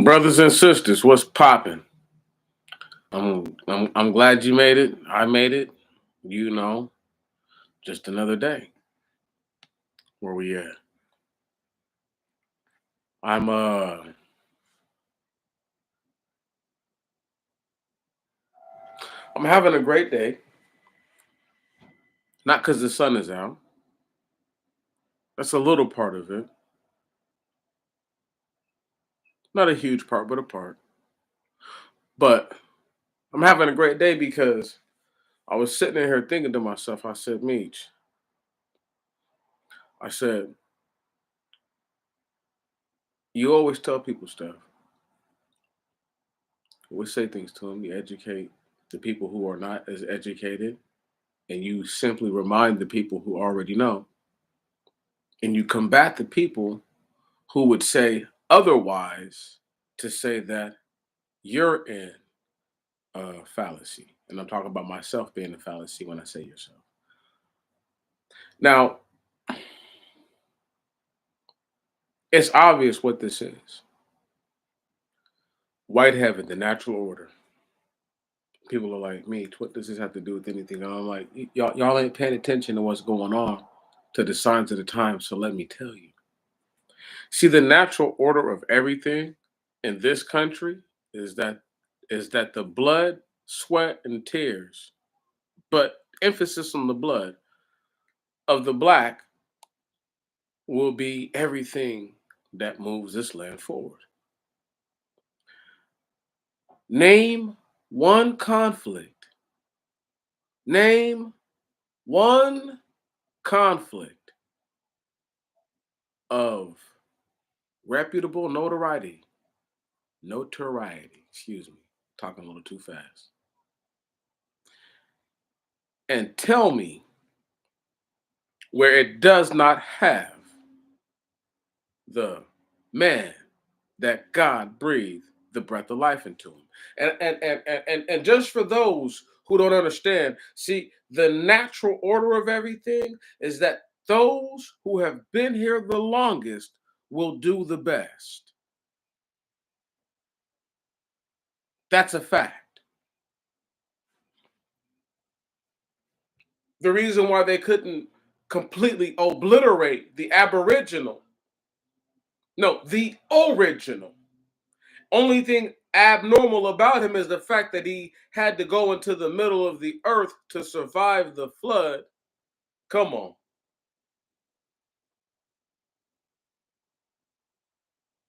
Brothers and sisters, what's popping? I'm glad you made it. I made it. You know, just another day. Where we at? I'm I'm having a great day. Not because the sun is out. That's a little part of it. Not a huge part, but a part. But I'm having a great day because I was sitting in here thinking to myself. I said, Meech. I said, you always tell people stuff. You always say things to them. You educate the people who are not as educated, and you simply remind the people who already know, and you combat the people who would say otherwise to say that you're in a fallacy. And I'm talking about myself being a fallacy when I say yourself. Now, it's obvious what this is. White heaven, the natural order. People are like, me, what does this have to do with anything? And I'm like, y'all ain't paying attention to what's going on, to the signs of the time. So let me tell you. See, the natural order of everything in this country is that the blood, sweat, and tears, but emphasis on the blood of the black will be everything that moves this land forward. Name one conflict. Name one conflict of reputable notoriety, excuse me, talking a little too fast. And tell me where it does not have the man that God breathed the breath of life into him. And just for those who don't understand, see, the natural order of everything is that those who have been here the longest will do the best. That's a fact. The reason why they couldn't completely obliterate the Aboriginal, no, the original. Only thing abnormal about him is the fact that he had to go into the middle of the earth to survive the flood. Come on.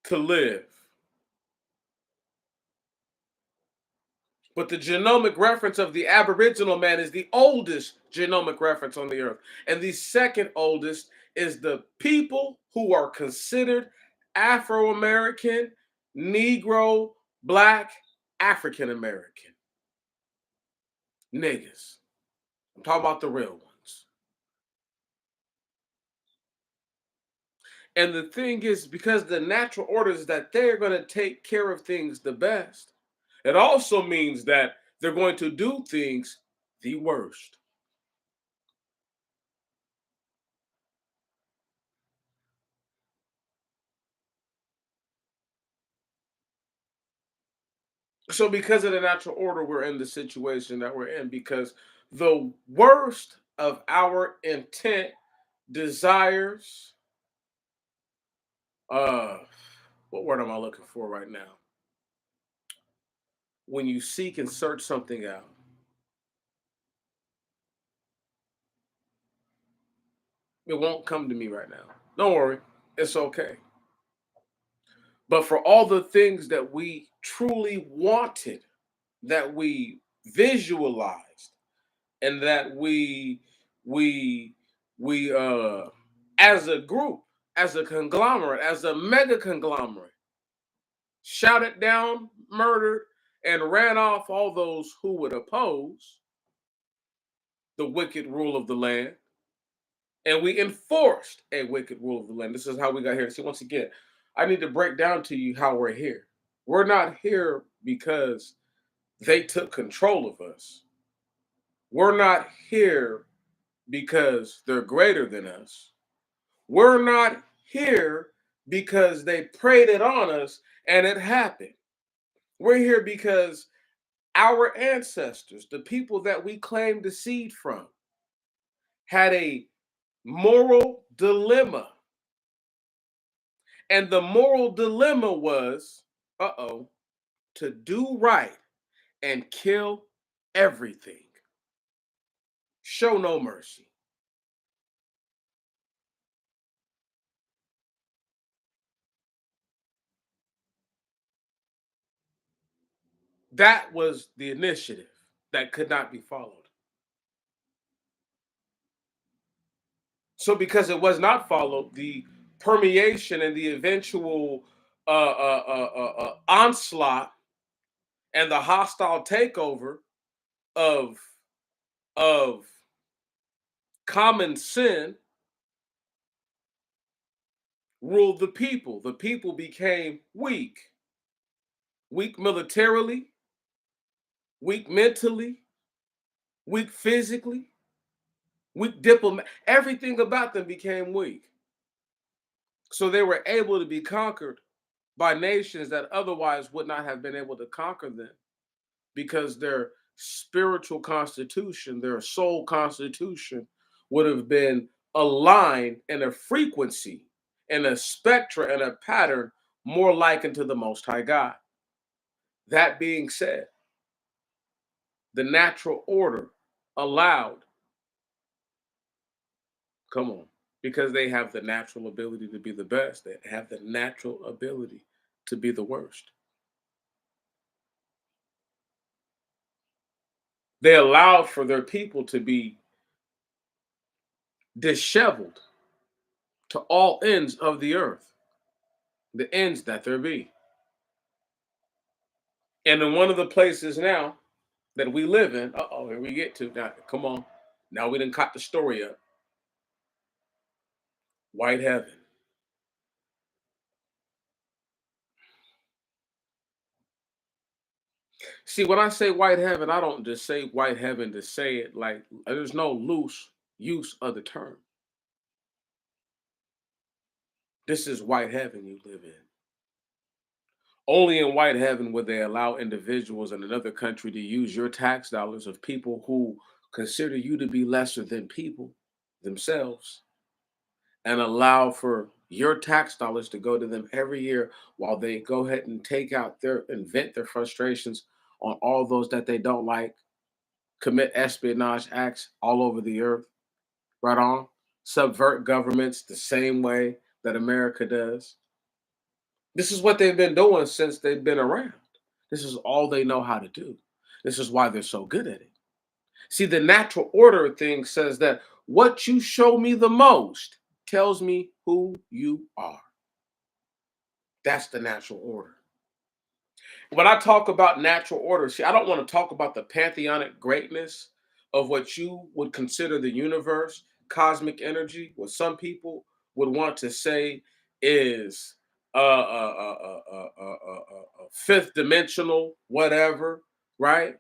To live. But the genomic reference of the Aboriginal man is the oldest genomic reference on the earth. And the second oldest is the people who are considered Afro American, Negro, Black, African American. Niggas. I'm talking about the real ones. And the thing is, because the natural order is that they're going to take care of things the best, it also means that they're going to do things the worst. So, because of the natural order, we're in the situation that we're in because the worst of our intent, desires, uh, what word am I looking for right now? When you seek and search something out, it won't come to me right now. Don't worry, it's okay. But for all the things that we truly wanted, that we visualized, and that we as a group, as a conglomerate, as a mega conglomerate, shouted down, murdered, and ran off all those who would oppose the wicked rule of the land. And we enforced a wicked rule of the land. This is how we got here. See, once again, I need to break down to you how we're here. We're not here because they took control of us. We're not here because they're greater than us. We're not here because they preyed it on us And it happened. We're here because our ancestors, the people that we claim descend from, had a moral dilemma. And the moral dilemma was, to do right and kill everything. Show no mercy. That was the initiative that could not be followed. So, because it was not followed, the permeation and the eventual onslaught and the hostile takeover of of common sin ruled the people. The people became weak militarily, weak mentally, weak physically, weak diplomat. Everything about them became weak. So they were able to be conquered by nations that otherwise would not have been able to conquer them because their spiritual constitution, their soul constitution would have been aligned in a frequency, in a spectra, and a pattern more likened to the Most High God. That being said, the natural order allowed, come on, because they have the natural ability to be the best, they have the natural ability to be the worst. They allowed for their people to be disheveled to all ends of the earth, the ends that there be. And in one of the places now that we live in, here we get to now. Come on, now we didn't cut the story up. White heaven. See, when I say white heaven, I don't just say white heaven to say it. Like there's no loose use of the term. This is white heaven you live in. Only in white heaven would they allow individuals in another country to use your tax dollars of people who consider you to be lesser than people themselves and allow for your tax dollars to go to them every year while they go ahead and take out and vent their frustrations on all those that they don't like, commit espionage acts all over the earth, right on, subvert governments the same way that America does. This is what they've been doing since they've been around. This is all they know how to do. This is why they're so good at it. See, the natural order thing says that what you show me the most tells me who you are. That's the natural order. When I talk about natural order, see, I don't want to talk about the pantheonic greatness of what you would consider the universe, cosmic energy, what some people would want to say is fifth dimensional, whatever, right?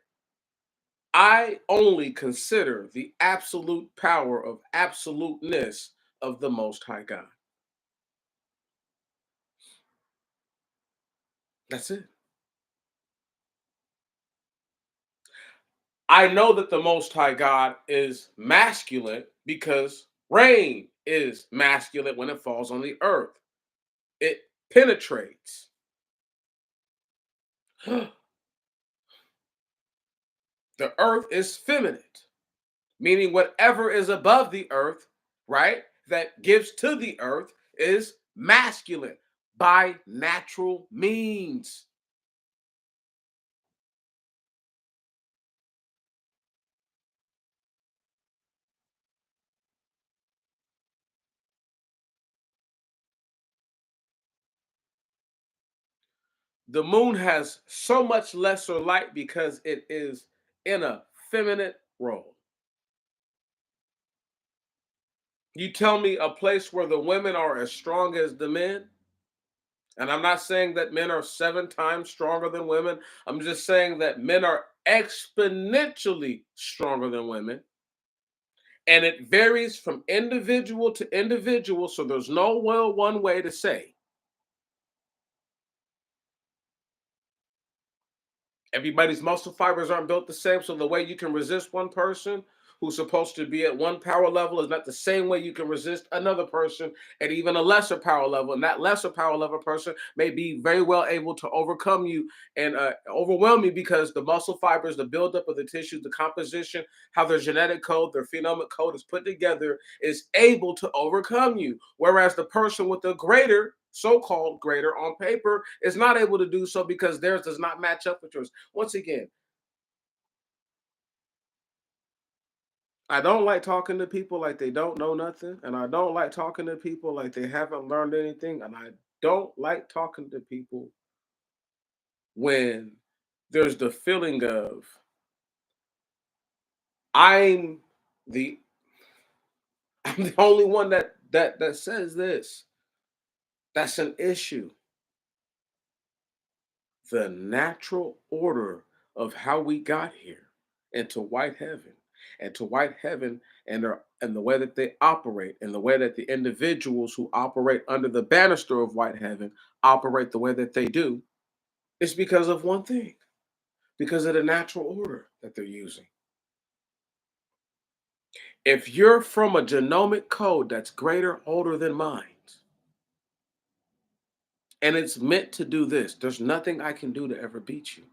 I only consider the absolute power of absoluteness of the Most High God. That's it. I know that the Most High God is masculine because rain is masculine when it falls on the earth. It penetrates. The earth is feminine, meaning whatever is above the earth, right, that gives to the earth is masculine by natural means. The moon has so much lesser light because it is in a feminine role. You tell me a place where the women are as strong as the men, and I'm not saying that men are 7 times stronger than women. I'm just saying that men are exponentially stronger than women. And it varies from individual to individual. So there's no well one way to say. Everybody's muscle fibers aren't built the same. So the way you can resist one person who's supposed to be at one power level is not the same way you can resist another person at even a lesser power level. And that lesser power level person may be very well able to overcome you and overwhelm you because the muscle fibers, the buildup of the tissues, the composition, how their genetic code, their phenomic code is put together is able to overcome you. Whereas the person with the greater, so-called greater on paper, is not able to do so because theirs does not match up with yours. Once again, I don't like talking to people like they don't know nothing, and I don't like talking to people like they haven't learned anything, and I don't like talking to people when there's the feeling of I'm the I'm the only one that says this. That's an issue. The natural order of how we got here into white heaven and to white heaven and the way that they operate and the way that the individuals who operate under the banister of white heaven operate the way that they do is because of one thing, because of the natural order that they're using. If you're from a genomic code that's greater, older than mine, and it's meant to do this, there's nothing I can do to ever beat you.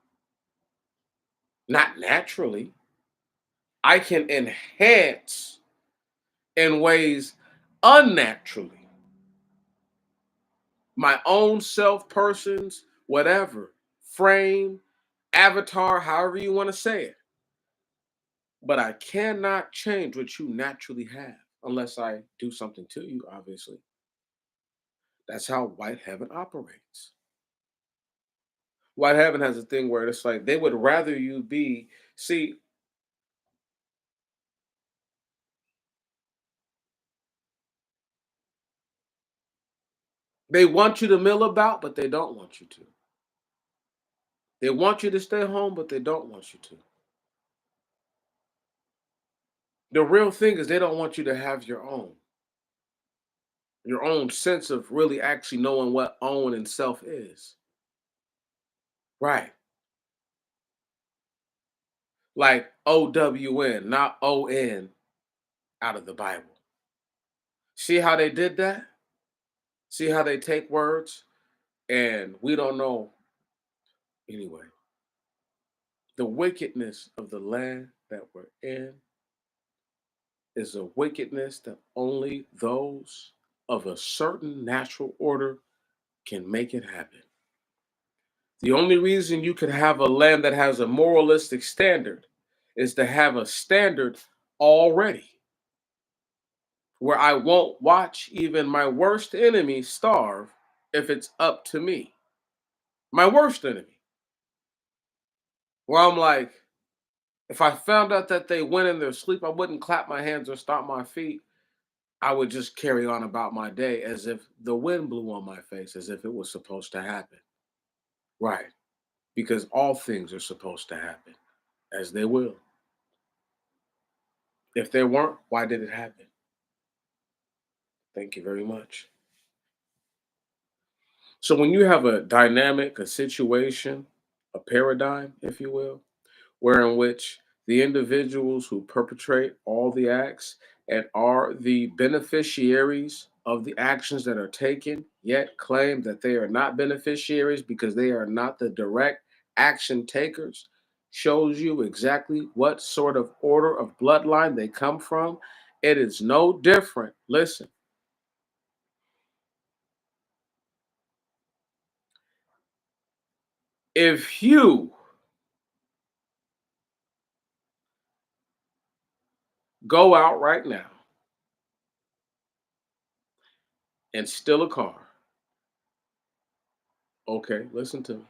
Not naturally. I can enhance in ways unnaturally. My own self, persons, whatever, frame, avatar, however you want to say it. But I cannot change what you naturally have unless I do something to you, obviously. That's how white heaven operates. White heaven has a thing where it's like they would rather you be, see, they want you to mill about, but they don't want you to. They want you to stay home, but they don't want you to. The real thing is they don't want you to have your own sense of really actually knowing what own and self is. Right. Like OWN, not ON out of the Bible. See how they did that? See how they take words and we don't know. Anyway, the wickedness of the land that we're in is a wickedness that only those of a certain natural order can make it happen. The only reason you could have a land that has a moralistic standard is to have a standard already where I won't watch even my worst enemy starve if it's up to me. My worst enemy. Where I'm like, if I found out that they went in their sleep, I wouldn't clap my hands or stomp my feet. I would just carry on about my day as if the wind blew on my face, as if it was supposed to happen. Right. Because all things are supposed to happen, as they will. If they weren't, why did it happen? Thank you very much. So when you have a dynamic, a situation, a paradigm, if you will, where in which the individuals who perpetrate all the acts and are the beneficiaries of the actions that are taken, yet claim that they are not beneficiaries because they are not the direct action takers, shows you exactly what sort of order of bloodline they come from. It is no different. Listen, if you go out right now and steal a car, okay, listen to me.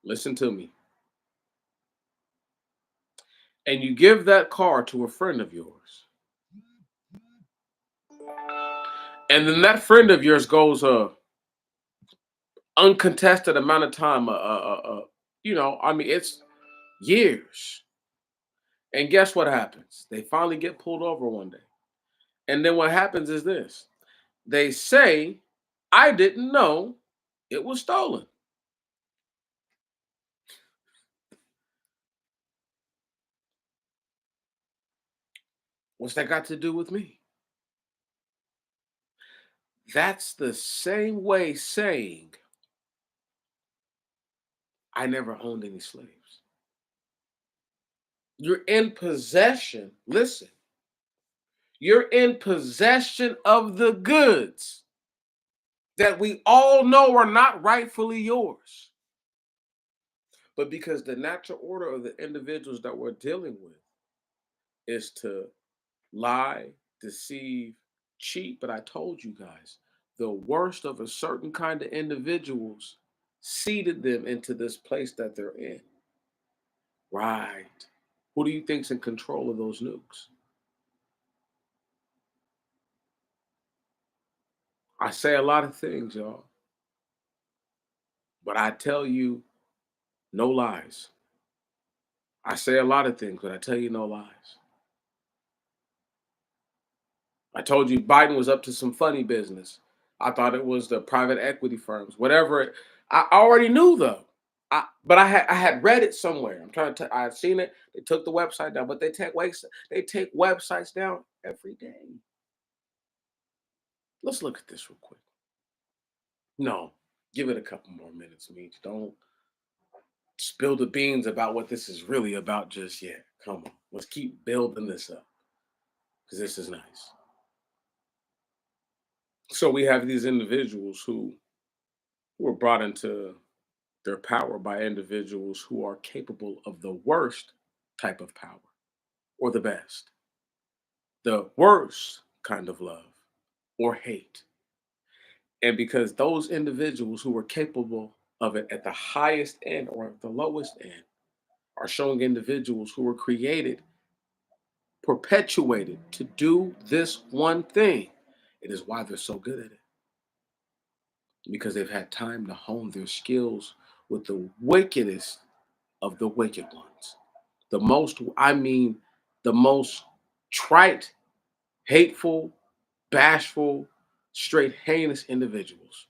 Listen to me. And you give that car to a friend of yours, and then that friend of yours goes a uncontested amount of time, I mean, it's years. And guess what happens? They finally get pulled over one day, and then what happens is this: they say, "I didn't know it was stolen." What's that got to do with me? That's the same way saying I never owned any slaves. You're in possession. Listen, you're in possession of the goods that we all know are not rightfully yours. But because the natural order of the individuals that we're dealing with is to lie, deceive, cheat. But I told you guys, the worst of a certain kind of individuals seeded them into this place that they're in. Right. Who do you think's in control of those nukes? I say a lot of things, y'all, but I tell you no lies. I say a lot of things, but I tell you no lies. I told you Biden was up to some funny business. I thought it was the private equity firms, whatever. I already knew though. But I had read it somewhere. I had seen it. They took the website down, but they take websites down every day. Let's look at this real quick. No, give it a couple more minutes, Meech. Don't spill the beans about what this is really about just yet. Come on, let's keep building this up because this is nice. So we have these individuals who were brought into their power by individuals who are capable of the worst type of power or the best, the worst kind of love or hate. And because those individuals who are capable of it at the highest end or at the lowest end are showing individuals who were created, perpetuated to do this one thing, it is why they're so good at it. Because they've had time to hone their skills with the wickedest of the wicked ones. The most trite, hateful, bashful, straight heinous individuals.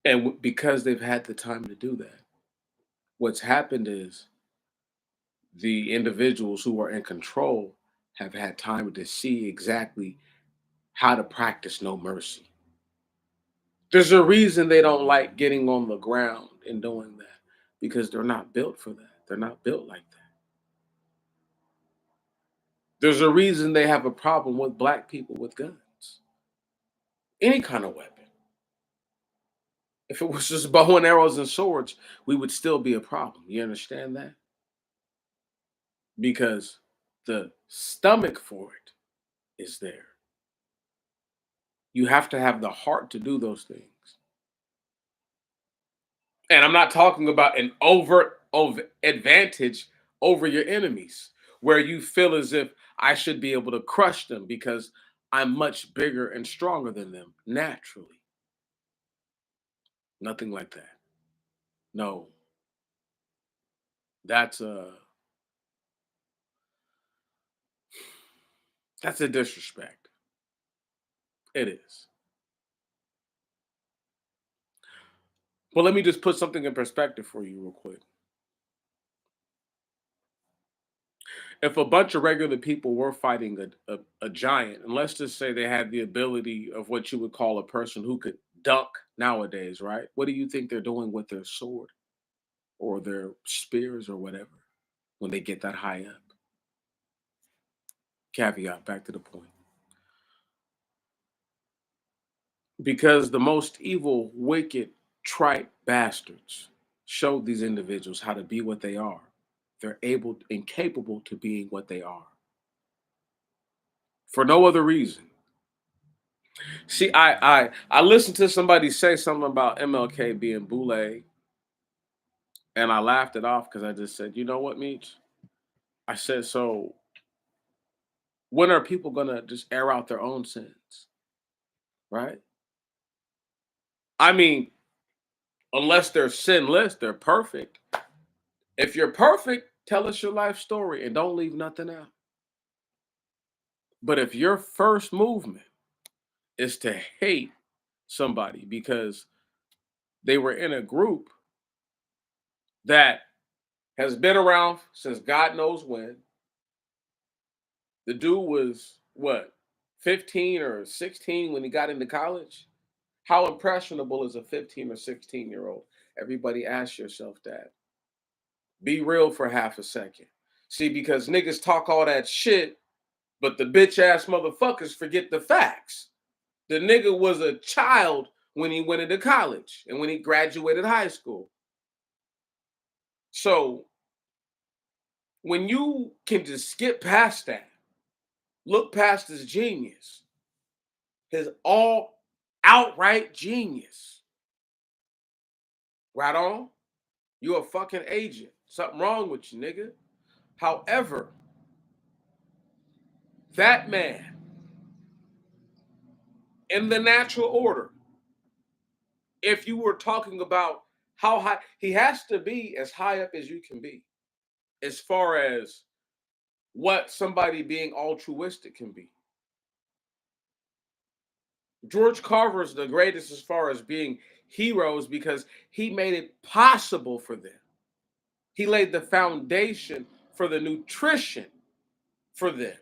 And because they've had the time to do that, what's happened is the individuals who are in control have had time to see exactly how to practice no mercy. There's a reason they don't like getting on the ground and doing that because they're not built for that. They're not built like that. There's a reason they have a problem with black people with guns, any kind of weapon. If it was just bow and arrows and swords, we would still be a problem. You understand that? Because the stomach for it is there. You have to have the heart to do those things. And I'm not talking about an overt of advantage over your enemies, where you feel as if I should be able to crush them because I'm much bigger and stronger than them naturally. Nothing like that. No, that's a disrespect. It is. Well, let me just put something in perspective for you real quick. If a bunch of regular people were fighting a giant, and let's just say they had the ability of what you would call a person who could dunk nowadays, right? What do you think they're doing with their sword or their spears or whatever when they get that high up? Caveat, back to the point. Because the most evil, wicked, trite bastards showed these individuals how to be what they are. They're able and capable to being what they are for no other reason. See, I listened to somebody say something about MLK being boule, and I laughed it off because I just said, you know what, Meech? I said, so when are people gonna just air out their own sins, right? I mean, unless they're sinless, they're perfect. If you're perfect, tell us your life story and don't leave nothing out. But if your first movement is to hate somebody because they were in a group that has been around since God knows when, The dude was what, 15 or 16 when he got into college? How impressionable is a 15 or 16-year-old? Everybody ask yourself that. Be real for half a second. See, because niggas talk all that shit, but the bitch ass motherfuckers forget the facts. The nigga was a child when he went into college and when he graduated high school. So when you can just skip past that, look past his genius, his all outright genius. Right on? You a fucking agent. Something wrong with you, nigga. However, that man, in the natural order, if you were talking about how high, he has to be as high up as you can be, as far as what somebody being altruistic can be. George Carver is the greatest as far as being heroes because he made it possible for them. He laid the foundation for the nutrition for them.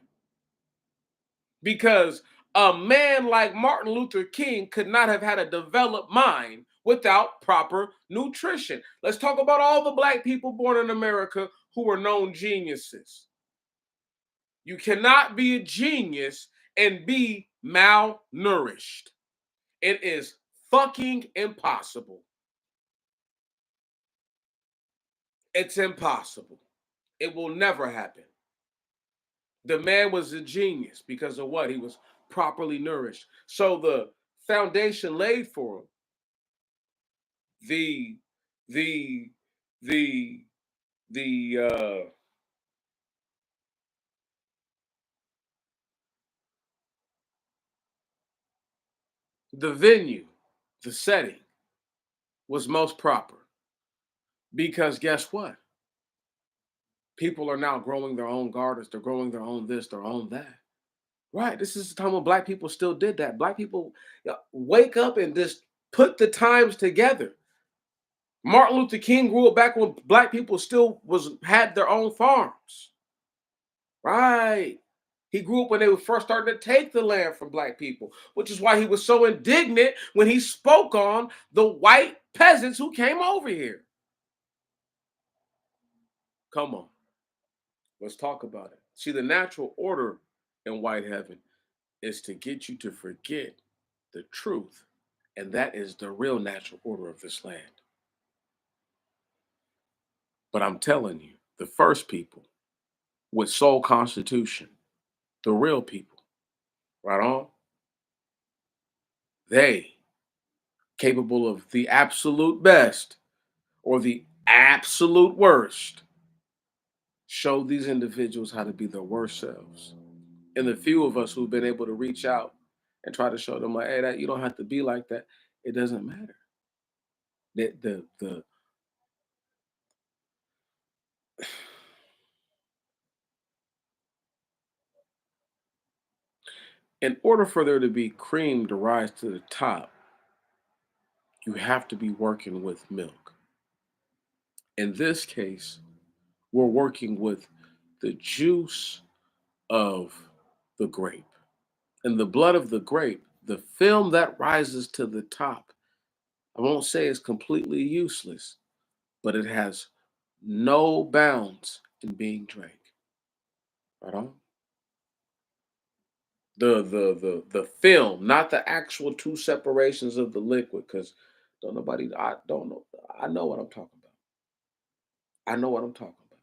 Because a man like Martin Luther King could not have had a developed mind without proper nutrition. Let's talk about all the black people born in America who are known geniuses. You cannot be a genius and be malnourished. It is fucking impossible. It's impossible. It will never happen. The man was a genius because of what? He was properly nourished. So the foundation laid for him, the the the the the venue, the setting was most proper because guess what? People are now growing their own gardens. They're growing their own this, their own that. Right. This is the time when black people still did that. Black people wake up and just put the times together. Martin Luther King grew up back when black people still had their own farms. Right. He grew up when they were first starting to take the land from black people, which is why he was so indignant when he spoke on the white peasants who came over here. Come on, let's talk about it. See, the natural order in white heaven is to get you to forget the truth, and that is the real natural order of this land. But I'm telling you, the first people with soul constitution, the real people, right on, they capable of the absolute best or the absolute worst, show these individuals how to be their worst selves. And the few of us who've been able to reach out and try to show them, like, hey, that you don't have to be like that. It doesn't matter. The in order for there to be cream to rise to the top, you have to be working with milk. In this case, we're working with the juice of the grape. And the blood of the grape, the film that rises to the top, I won't say it's completely useless, but it has no bounds in being drank. Right on? The film, not the actual two separations of the liquid, because don't nobody I don't know. I know what I'm talking about. I know what I'm talking about.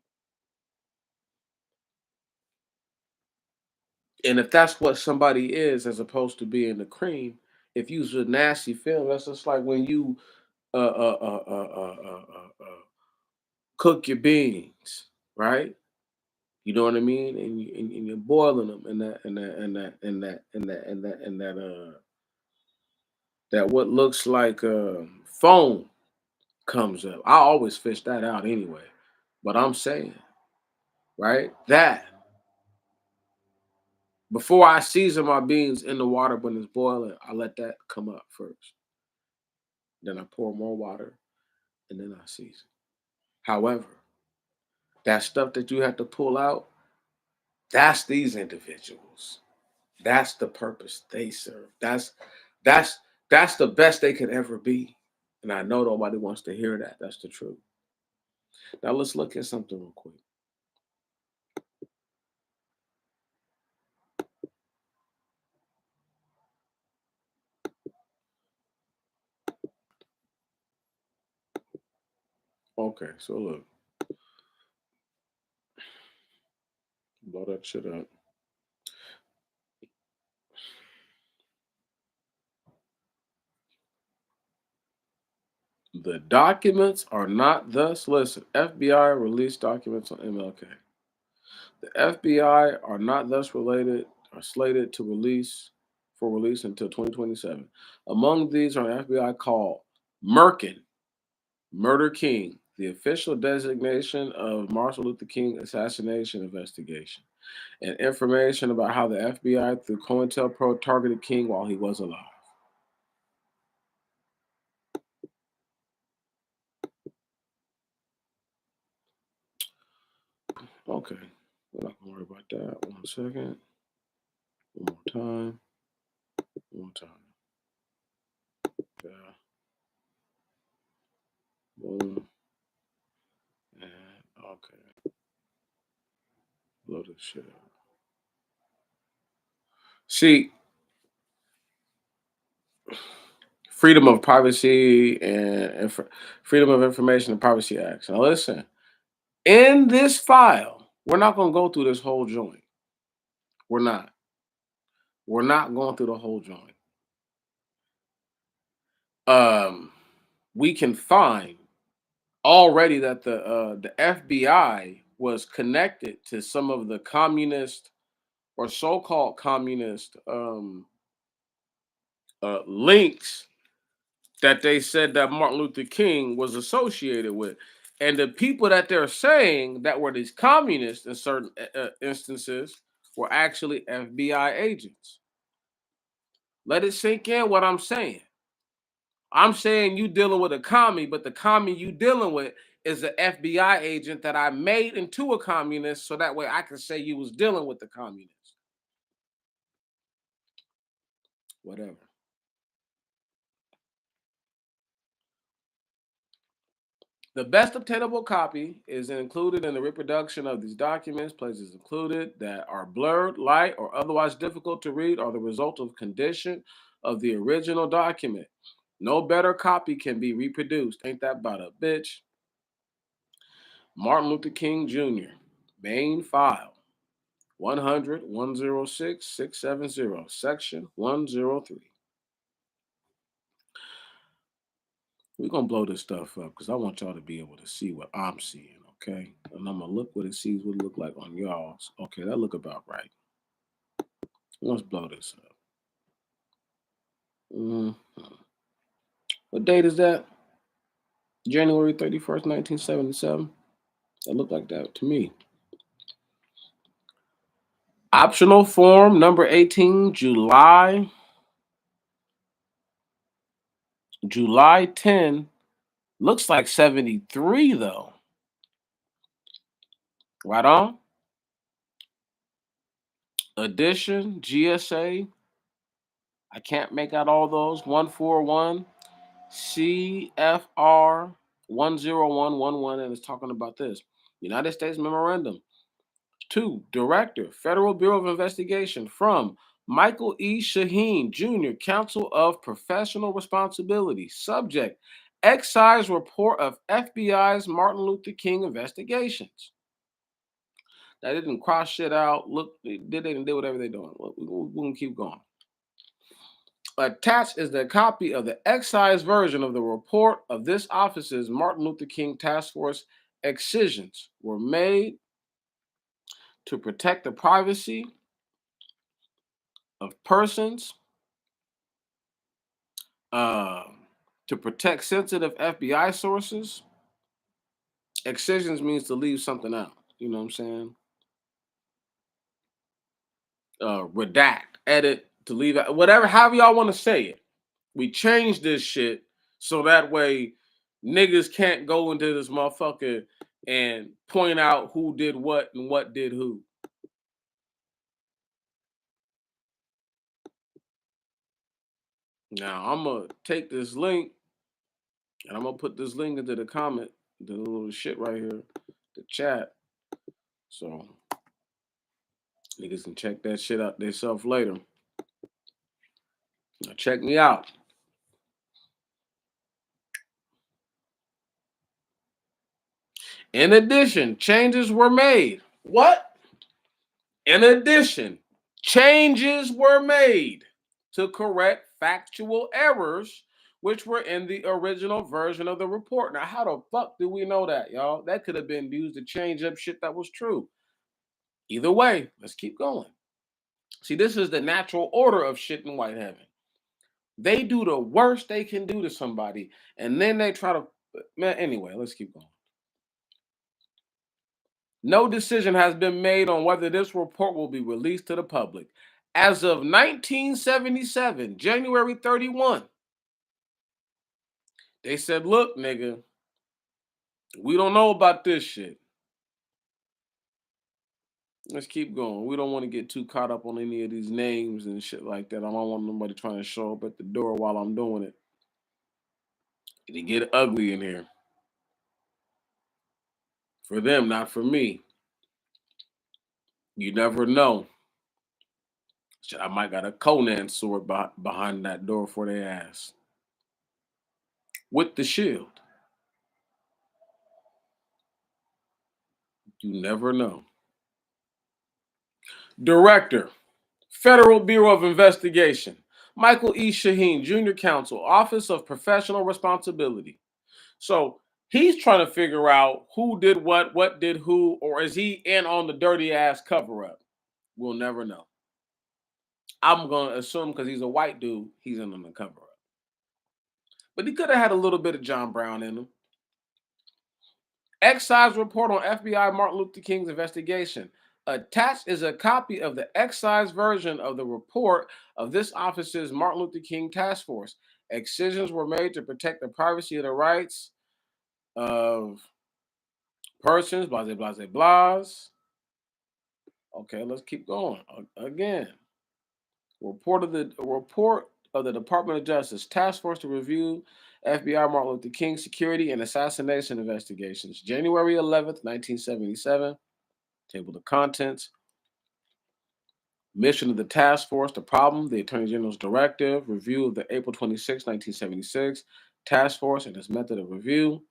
And if that's what somebody is as opposed to being the cream, if you use a nasty film, that's just like when you uh uh uh uh uh uh, cook your beans, right? You know what I mean? And you're boiling them, that what looks like foam comes up. I always fish that out anyway. But I'm saying, right? That before I season my beans in the water when it's boiling, I let that come up first. Then I pour more water and then I season. However, that stuff that you have to pull out, That's these individuals. That's the purpose they serve. That's that's the best they could ever be. And I know nobody wants to hear that. That's the truth. Now let's look at something real quick. Okay, so look, blow that shit up. The documents are not thus listed. FBI released documents on MLK. The FBI are not thus related or slated to release until 2027. Among these are an FBI call Merkin, Murder King, the official designation of Martin Luther King assassination investigation, and information about how the FBI through COINTELPRO targeted King while he was alive. Okay, we're not gonna worry about that. 1 second. One more time. One more time. Yeah. Boom. And okay. Blow this shit up. See, Freedom of Privacy and Freedom of Information and Privacy Act. Now listen, in this file, we're not gonna go through this whole joint. We're not. We're not going through the whole joint. We can find already that the FBI was connected to some of the communist or so-called communist links that they said that Martin Luther King was associated with. And the people that they're saying that were these communists in certain instances were actually FBI agents. Let it sink in what I'm saying. I'm saying you dealing with a commie, but the commie you dealing with is an FBI agent that I made into a communist so that way I can say you was dealing with the communist. Whatever. The best obtainable copy is included in the reproduction of these documents. Places included that are blurred, light, or otherwise difficult to read are the result of condition of the original document. No better copy can be reproduced. Ain't that about a bitch? Martin Luther King Jr., main file 100 106 670, section 103. We're going to blow this stuff up because I want y'all to be able to see what I'm seeing, okay? And I'm going to look what it sees what it look like on y'all's. Okay, that look about right. Let's blow this up. Mhm. What date is that? January 31st, 1977? That looked like that to me. Optional form number 18, July 10. Looks like 73 though. Right on. Addition, GSA. I can't make out all those. 141 CFR 10111, and it's talking about this. United States Memorandum. 2. Director, Federal Bureau of Investigation from Michael E. Shaheen, Jr., Counsel of Professional Responsibility. Subject, Excise Report of FBI's Martin Luther King investigations. They didn't cross shit out. Look, they didn't do whatever they're doing. We're going to keep going. Attached is the copy of the excise version of the report of this office's Martin Luther King Task Force. Excisions were made to protect the privacy of persons, to protect sensitive FBI sources. Excisions means to leave something out. You know what I'm saying? Redact, edit, to leave out, whatever, however y'all want to say it. We changed this shit so that way niggas can't go into this motherfucker and point out who did what and what did who. Now I'm gonna take this link and I'm gonna put this link into the comment, the little shit right here, the chat. So niggas can check that shit out themselves later. Now check me out. In addition, changes were made. What? In addition, changes were made to correct factual errors which were in the original version of the report. Now, how the fuck do we know that, y'all? That could have been used to change up shit that was true. Either way, let's keep going. See, this is the natural order of shit in white heaven. They do the worst they can do to somebody, and then they try to. Man, anyway, let's keep going. No decision has been made on whether this report will be released to the public. As of 1977, January 31, they said, look, nigga, we don't know about this shit. Let's keep going. We don't want to get too caught up on any of these names and shit like that. I don't want nobody trying to show up at the door while I'm doing it. It get ugly in here. For them, not for me. You never know. Shit, I might got a Conan sword behind that door for their ass. With the shield. You never know. Director, Federal Bureau of Investigation, Michael E. Shaheen, Junior Counsel, Office of Professional Responsibility. So he's trying to figure out who did what did who, or is he in on the dirty ass cover up? We'll never know. I'm going to assume because he's a white dude, he's in on the cover up. But he could have had a little bit of John Brown in him. Excise report on FBI Martin Luther King's investigation. Attached is a copy of the excise version of the report of this office's Martin Luther King Task Force. Excisions were made to protect the privacy of the rights of persons, blah, blah, blah, blah. Okay, let's keep going. Again, report of the Department of Justice Task Force to review FBI Martin Luther King security and assassination investigations. January 11th, 1977. Table of contents. Mission of the task force, the problem, the Attorney General's directive, review of the April 26, 1976 task force and its method of review,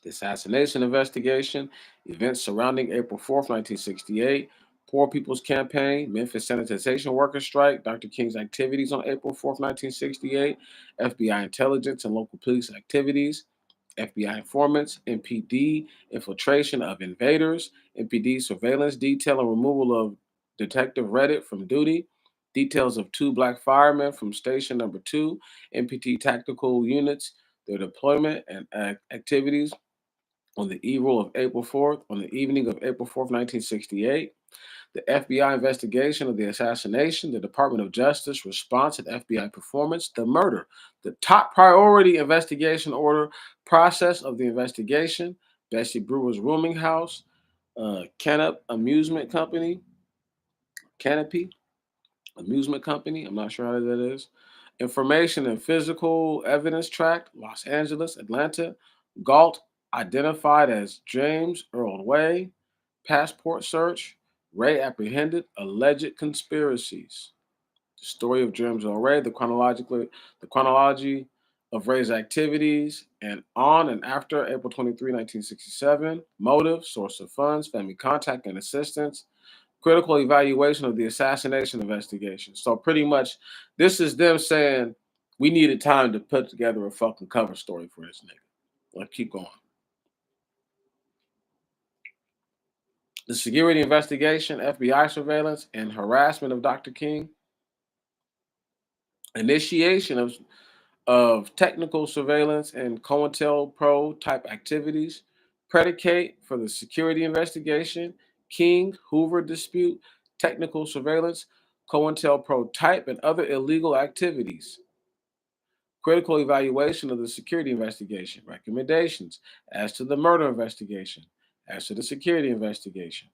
the assassination investigation, events surrounding April 4th, 1968, Poor People's Campaign, Memphis sanitization worker strike, Dr. King's activities on April 4th, 1968, FBI intelligence and local police activities, FBI informants, MPD, infiltration of invaders, MPD surveillance detail and removal of Detective Reddit from duty, details of 2 black firemen from station number 2, MPT tactical units, their deployment and activities on the evening of April 4th, 1968, the FBI investigation of the assassination, the Department of Justice response and FBI performance, the murder, the top priority investigation order process of the investigation, Bessie Brewer's rooming house, Canopy Amusement Company, I'm not sure how that is. Information and physical evidence tract, Los Angeles, Atlanta, Galt identified as James Earl Way, passport search, Ray apprehended, alleged conspiracies. The story of James Earl Ray, the chronology of Ray's activities, and on and after April 23, 1967, motive, source of funds, family contact and assistance, critical evaluation of the assassination investigation. So pretty much, this is them saying we needed time to put together a fucking cover story for this nigga. Let's keep going. The security investigation, FBI surveillance, and harassment of Dr. King. Initiation of technical surveillance and COINTELPRO type activities. Predicate for the security investigation, King Hoover dispute, technical surveillance, COINTELPRO type, and other illegal activities. Critical evaluation of the security investigation. Recommendations as to the murder investigation, as to the security investigation.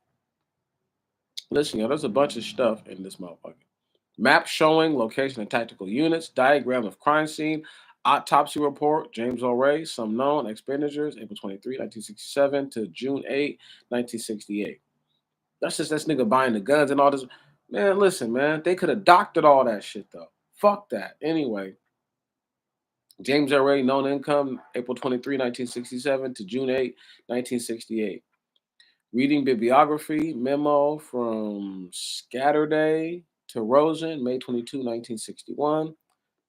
Listen, there's a bunch of stuff in this motherfucker. Map showing location of tactical units. Diagram of crime scene. Autopsy report. James Earl Ray. Some known expenditures. April 23, 1967 to June 8, 1968. That's just this nigga buying the guns and all this. Man, listen, man. They could have doctored all that shit, though. Fuck that. Anyway, James Earl Ray, known income, April 23, 1967 to June 8, 1968. Reading bibliography, memo from Scatterday to Rosen, May 22, 1961.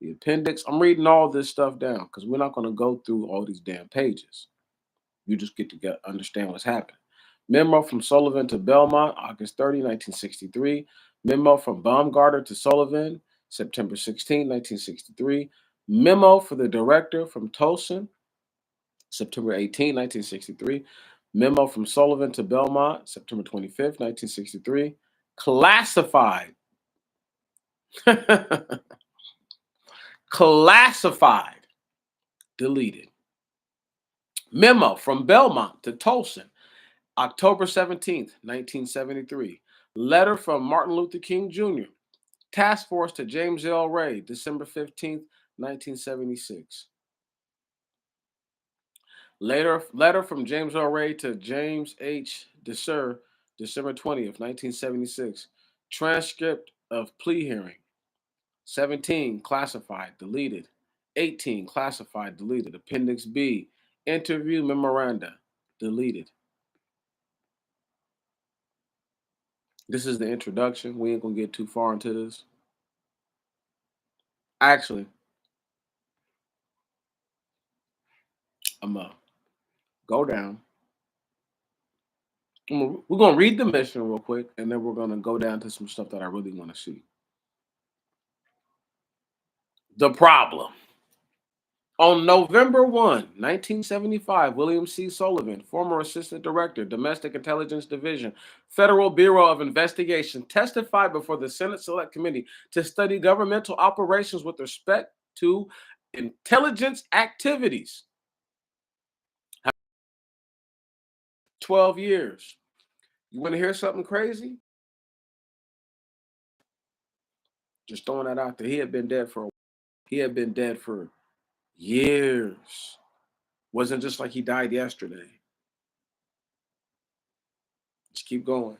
The appendix. I'm reading all this stuff down because we're not going to go through all these damn pages. You just get to understand what's happening. Memo from Sullivan to Belmont, August 30, 1963. Memo from Baumgartner to Sullivan, September 16, 1963. Memo for the director from Tolson, September 18, 1963. Memo from Sullivan to Belmont, September 25th, 1963. Classified. Classified. Deleted. Memo from Belmont to Tolson, October 17th, 1973. Letter from Martin Luther King Jr. Task Force to James L. Ray, December 15th, 1976. Letter from James L. Ray to James H. DeSir, December 20th, 1976. Transcript of plea hearing. 17, classified, deleted. 18, classified, deleted. Appendix B, interview memoranda, deleted. This is the introduction. We ain't gonna get too far into this. Actually, I'm gonna go down. We're gonna read the mission real quick, and then we're gonna go down to some stuff that I really want to see. The problem. On November 1, 1975, William C. Sullivan, former Assistant Director, Domestic Intelligence Division, Federal Bureau of Investigation, testified before the Senate Select Committee to study governmental operations with respect to intelligence activities. 12 years. You want to hear something crazy? Just throwing that out there. He had been dead for years. Wasn't just like he died yesterday. Just keep going.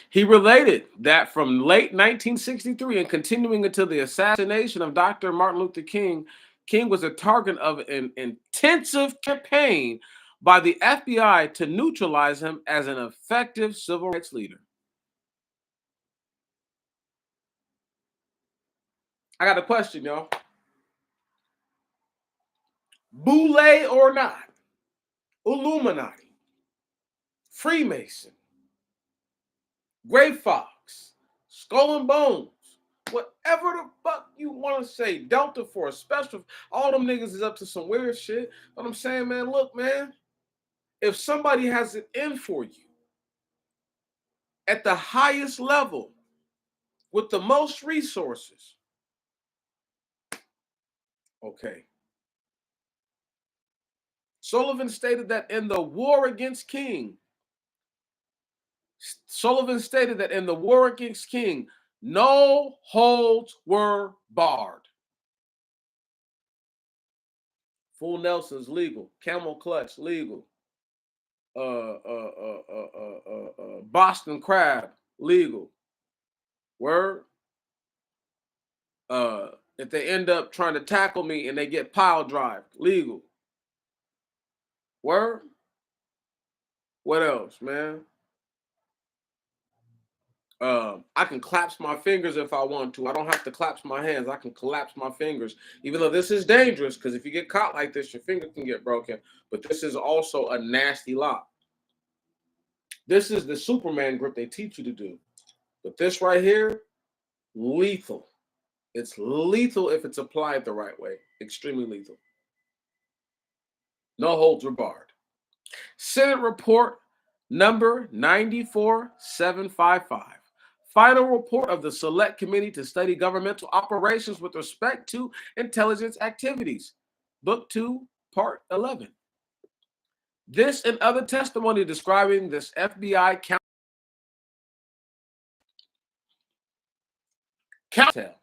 He related that from late 1963 and continuing until the assassination of Dr. Martin Luther King, King was a target of an intensive campaign by the FBI to neutralize him as an effective civil rights leader. I got a question, y'all. Boule or not, Illuminati, Freemason, Gray Fox, Skull and Bones, whatever the fuck you want to say, Delta Force, Special, all them niggas is up to some weird shit. But I'm saying, man, look, man, if somebody has it in for you at the highest level with the most resources, okay. Sullivan stated that in the war against King, no holds were barred. Full Nelson's legal. Camel Clutch legal. Boston Crab legal. Word. If they end up trying to tackle me and they get pile drive, legal. Word. What else, man? I can collapse my fingers if I want to. I don't have to collapse my hands. I can collapse my fingers, even though this is dangerous because if you get caught like this, your finger can get broken. But this is also a nasty lock. This is the Superman grip they teach you to do. But this right here, lethal. It's lethal if it's applied the right way. Extremely lethal. No holds were barred. Senate report number 94755. Final report of the Select Committee to study governmental operations with respect to intelligence activities. Book 2, Part 11. This and other testimony describing this FBI counter.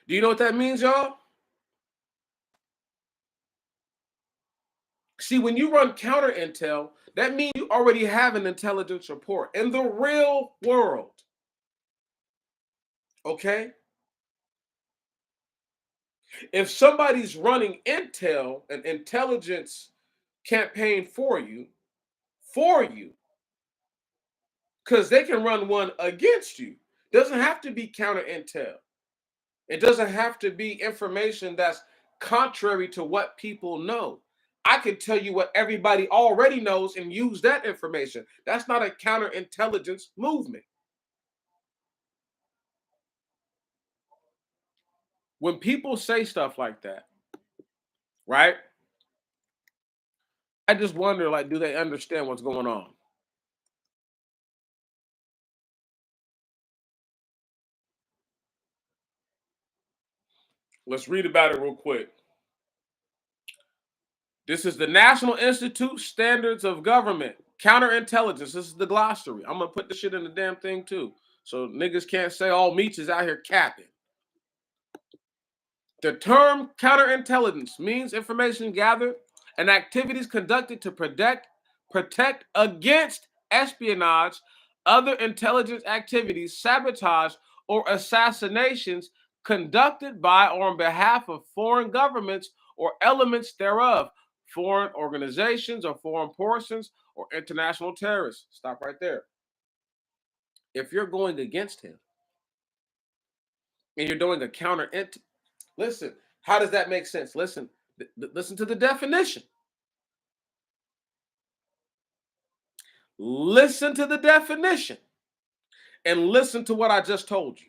Do you know what that means, y'all? See, when you run counter intel, that means you already have an intelligence report in the real world. Okay? If somebody's running intel, an intelligence campaign for you, because they can run one against you. Doesn't have to be counter intel. It doesn't have to be information that's contrary to what people know. I can tell you what everybody already knows and use that information. That's not a counterintelligence movement. When people say stuff like that, right? I just wonder, like, do they understand what's going on? Let's read about it real quick. This is the National Institute Standards of Government, Counterintelligence. This is the glossary. I'm gonna put this shit in the damn thing too, so niggas can't say all Meech is out here capping. The term counterintelligence means information gathered and activities conducted to protect against espionage, other intelligence activities, sabotage, or assassinations conducted by or on behalf of foreign governments or elements thereof, foreign organizations or foreign persons, or international terrorists. Stop right there. If you're going against him and you're doing a listen, how does that make sense? Listen, listen to the definition. Listen to the definition and listen to what I just told you.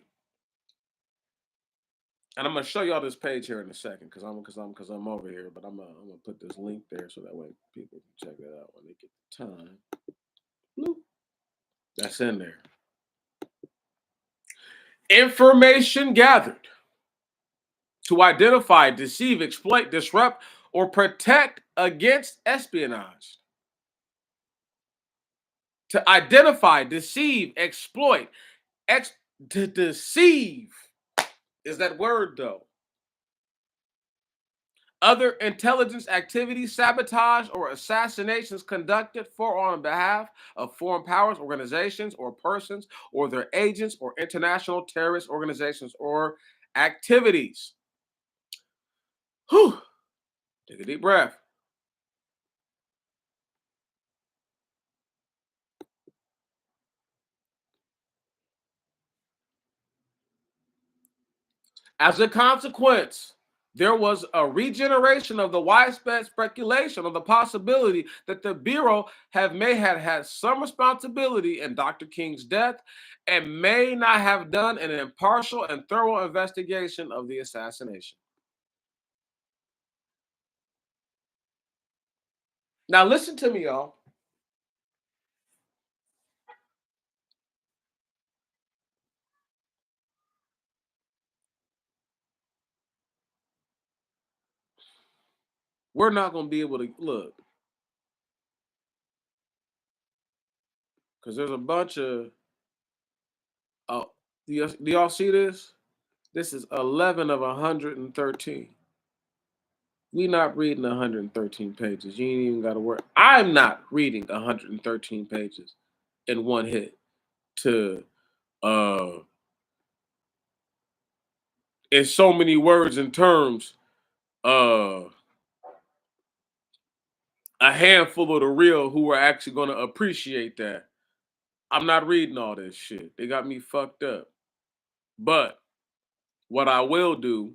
And I'm gonna show y'all this page here in a second because I'm over here, but I'm gonna put this link there so that way people can check it out when they get the time. Bloop. That's in there. Information gathered to identify, deceive, exploit, disrupt, or protect against espionage. To identify, deceive, exploit, to deceive is that word though. Other intelligence activities, sabotage, or assassinations conducted for or on behalf of foreign powers, organizations, or persons, or their agents, or international terrorist organizations or activities. Whew. Take a deep breath. As a consequence, there was a regeneration of the widespread speculation of the possibility that the Bureau may have had some responsibility in Dr. King's death and may not have done an impartial and thorough investigation of the assassination. Now, listen to me, y'all. We're not going to be able to look because there's a bunch of. Do y'all see this? This is 11 of 113. We're not reading 113 pages. You ain't even got to worry. I'm not reading 113 pages in one hit to in so many words and terms, a handful of the real who are actually going to appreciate that. I'm not reading all this shit. They got me fucked up. But what I will do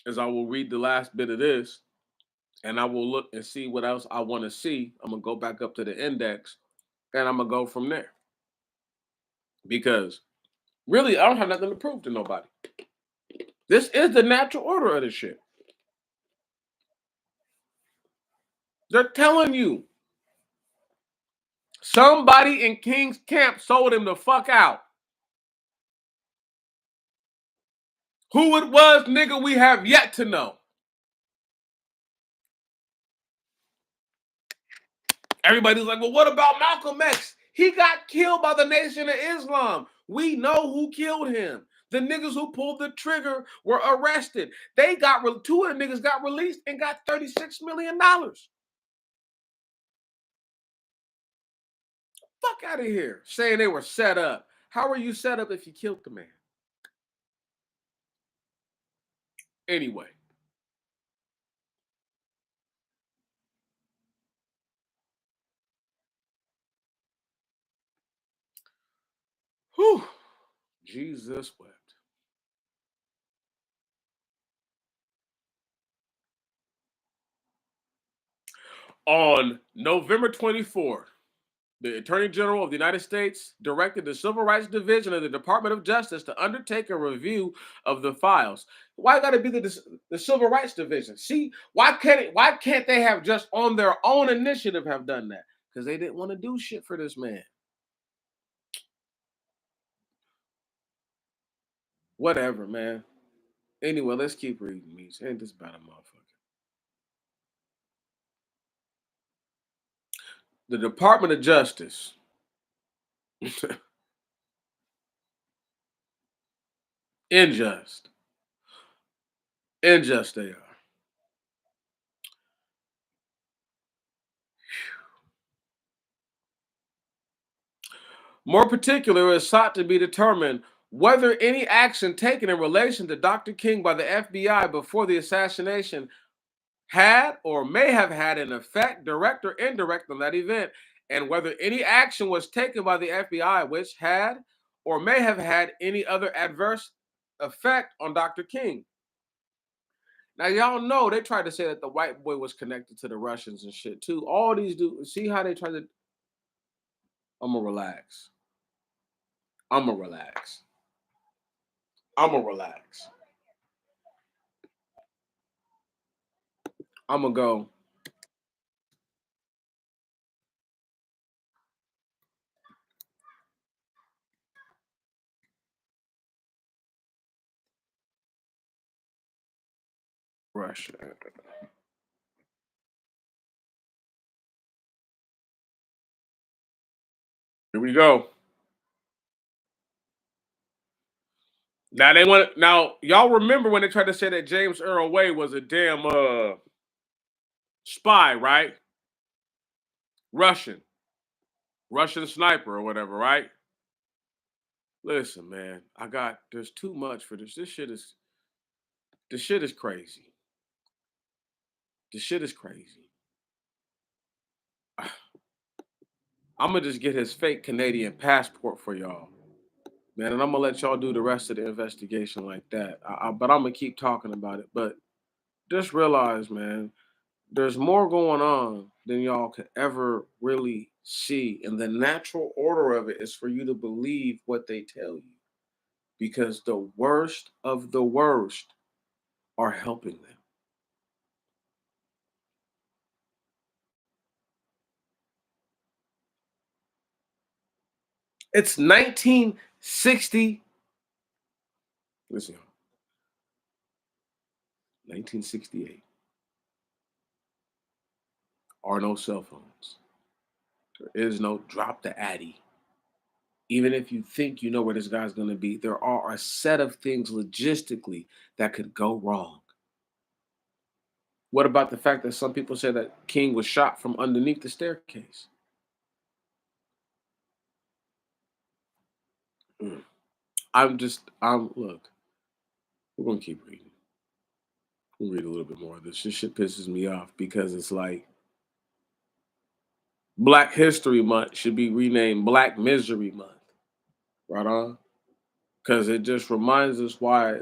is I will read the last bit of this and I will look and see what else I want to see. I'm going to go back up to the index and I'm going to go from there. Because really, I don't have nothing to prove to nobody. This is the natural order of this shit. They're telling you. Somebody in King's camp sold him the fuck out. Who it was, nigga, we have yet to know. Everybody's like, well, what about Malcolm X? He got killed by the Nation of Islam. We know who killed him. The niggas who pulled the trigger were arrested. They got two of the niggas got released and got $36 million. Fuck out of here. Saying they were set up. How are you set up if you killed the man? Anyway. Whew. Jesus wept. On November 24th, the Attorney General of the United States directed the Civil Rights Division of the Department of Justice to undertake a review of the files. Why got to be the Civil Rights Division? See, why can't they have just on their own initiative have done that? Because they didn't want to do shit for this man. Whatever, man. Anyway, let's keep reading these. Ain't this about a motherfucker? The Department of Justice. Unjust. Unjust they are. More particular is sought to be determined whether any action taken in relation to Dr. King by the FBI before the assassination had or may have had an effect, direct or indirect, on that event, and whether any action was taken by the FBI which had or may have had any other adverse effect on Dr. King. Now, y'all know they tried to say that the white boy was connected to the Russians and shit too. All these dudes, see how they try to. I'm gonna relax. I'm gonna relax. I'm gonna relax. I'm gonna go. Russia. Here we go. Now they want. Now y'all remember when they tried to say that James Earl Way was a damn spy, right? Russian sniper or whatever, right? Listen, man, there's too much for this. This shit is crazy. This shit is crazy. I'm gonna just get his fake Canadian passport for y'all, man, and I'm gonna let y'all do the rest of the investigation like that. But I'm gonna keep talking about it. But just realize, man, there's more going on than y'all could ever really see. And the natural order of it is for you to believe what they tell you because the worst of the worst are helping them. It's 1960. Listen, 1968. Are no cell phones. There is no drop the Addy. Even if you think you know where this guy's going to be, there are a set of things logistically that could go wrong. What about the fact that some people say that King was shot from underneath the staircase? Mm. Look, we're going to keep reading. We'll read a little bit more of this. This shit pisses me off because it's like Black History Month should be renamed Black Misery Month. Right on? Because it just reminds us why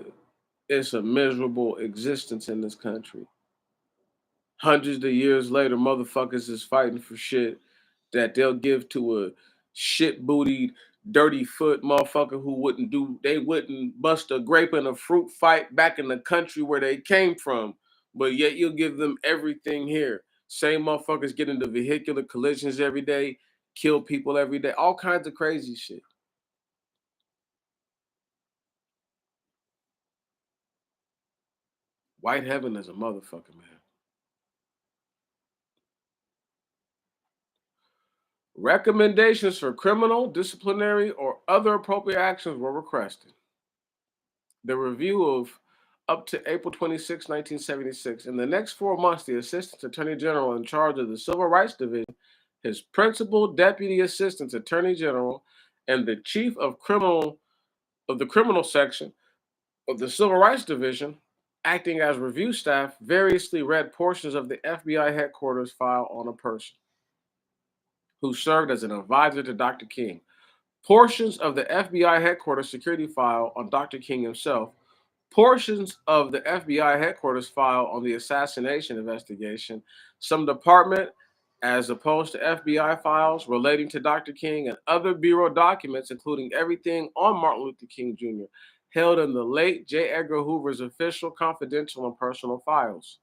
it's a miserable existence in this country. Hundreds of years later, motherfuckers is fighting for shit that they'll give to a shit bootied, dirty foot motherfucker who they wouldn't bust a grape in a fruit fight back in the country where they came from. But yet you'll give them everything here. Same motherfuckers get into vehicular collisions every day, kill people every day, all kinds of crazy shit. White heaven is a motherfucker, man. Recommendations for criminal, disciplinary, or other appropriate actions were requested. The review of up to April 26, 1976. In the next 4 months, the Assistant Attorney General in charge of the Civil Rights Division, his principal deputy assistant attorney general, and the chief of the criminal section of the Civil Rights Division, acting as review staff, variously read portions of the FBI headquarters file on a person who served as an advisor to Dr. King. Portions of the FBI headquarters security file on Dr. King himself, portions of the FBI headquarters file on the assassination investigation, some department as opposed to FBI files relating to Dr. King, and other bureau documents, including everything on Martin Luther King Jr., held in the late J. Edgar Hoover's official, confidential, and personal files.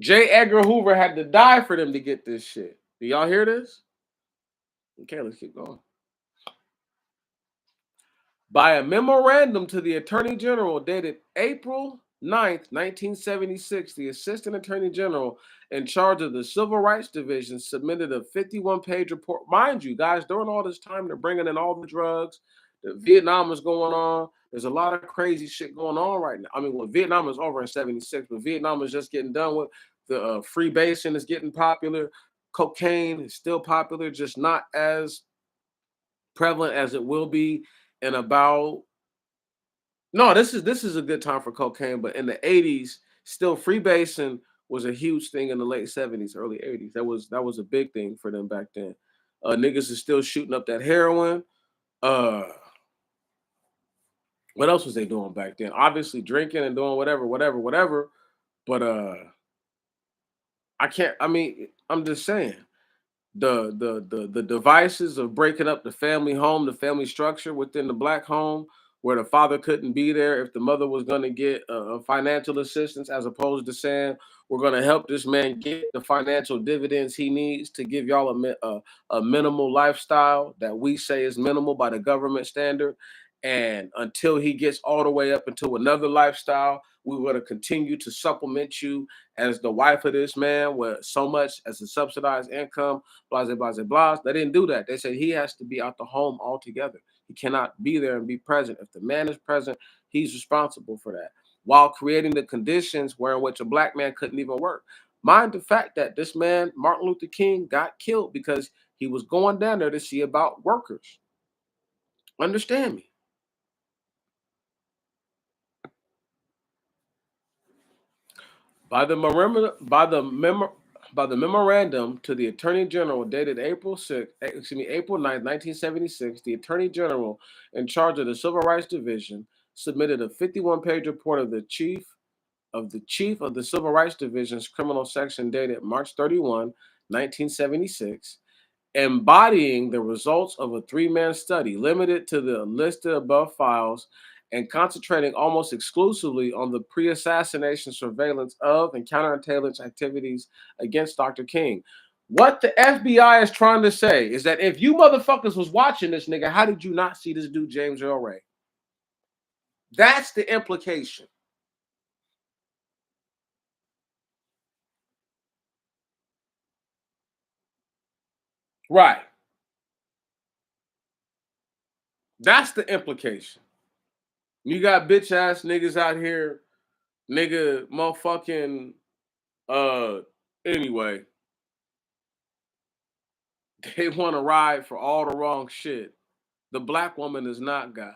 J. Edgar Hoover had to die for them to get this shit. Do y'all hear this? Okay, let's keep going. By a memorandum to the Attorney General dated April 9th, 1976, the Assistant Attorney General in charge of the Civil Rights Division submitted a 51-page report. Mind you, guys, during all this time, they're bringing in all the drugs. The Vietnam is going on. There's a lot of crazy shit going on right now. I mean, well, Vietnam is over in 76, but Vietnam is just getting done with. The freebasing is getting popular. Cocaine is still popular, just not as prevalent as it will be in about no, this is a good time for cocaine, but in the 80s, still freebasing was a huge thing in the late 70s, early 80s. That was a big thing for them back then. Niggas is still shooting up that heroin. Uh what else was they doing back then? Obviously drinking and doing whatever. But I mean, I'm just saying the devices of breaking up the family home, the family structure within the black home, where the father couldn't be there if the mother was going to get financial assistance, as opposed to saying we're going to help this man get the financial dividends he needs to give y'all a minimal lifestyle that we say is minimal by the government standard. And until he gets all the way up into another lifestyle, we're going to continue to supplement you as the wife of this man with so much as a subsidized income, blah, blah, blah, blah. They didn't do that. They said he has to be out the home altogether. He cannot be there and be present. If the man is present, he's responsible for that, while creating the conditions where in which a black man couldn't even work. Mind the fact that this man, Martin Luther King, got killed because he was going down there to see about workers. Understand me? By the memorandum, by the memorandum to the Attorney General dated April 9th, 1976, the Attorney General in charge of the Civil Rights Division submitted a 51-page report of the chief of the Civil Rights Division's criminal section dated March 31, 1976, embodying the results of a three-man study limited to the listed above files and concentrating almost exclusively on the pre-assassination surveillance of and counterintelligence activities against Dr. King. What the FBI is trying to say is that if you motherfuckers was watching this nigga, how did you not see this dude James Earl Ray? That's the implication. Right. That's the implication. You got bitch ass niggas out here, nigga motherfucking anyway, they want to ride for all the wrong shit. The black woman is not God.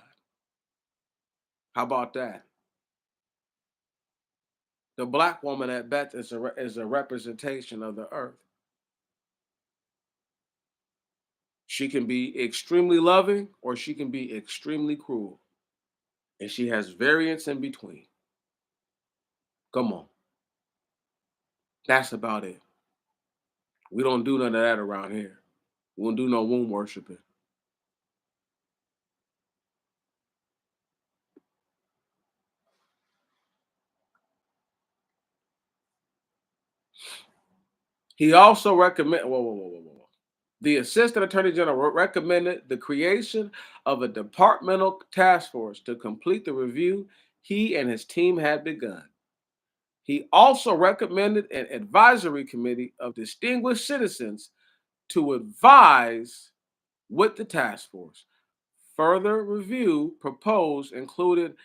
How about that? The black woman at best is a representation of the earth. She can be extremely loving or she can be extremely cruel. And she has variance in between. Come on. That's about it. We don't do none of that around here. We don't do no womb worshiping. He also recommend whoa. The Assistant Attorney General recommended the creation of a departmental task force to complete the review he and his team had begun. He also recommended an advisory committee of distinguished citizens to advise with the task force. Further review proposed included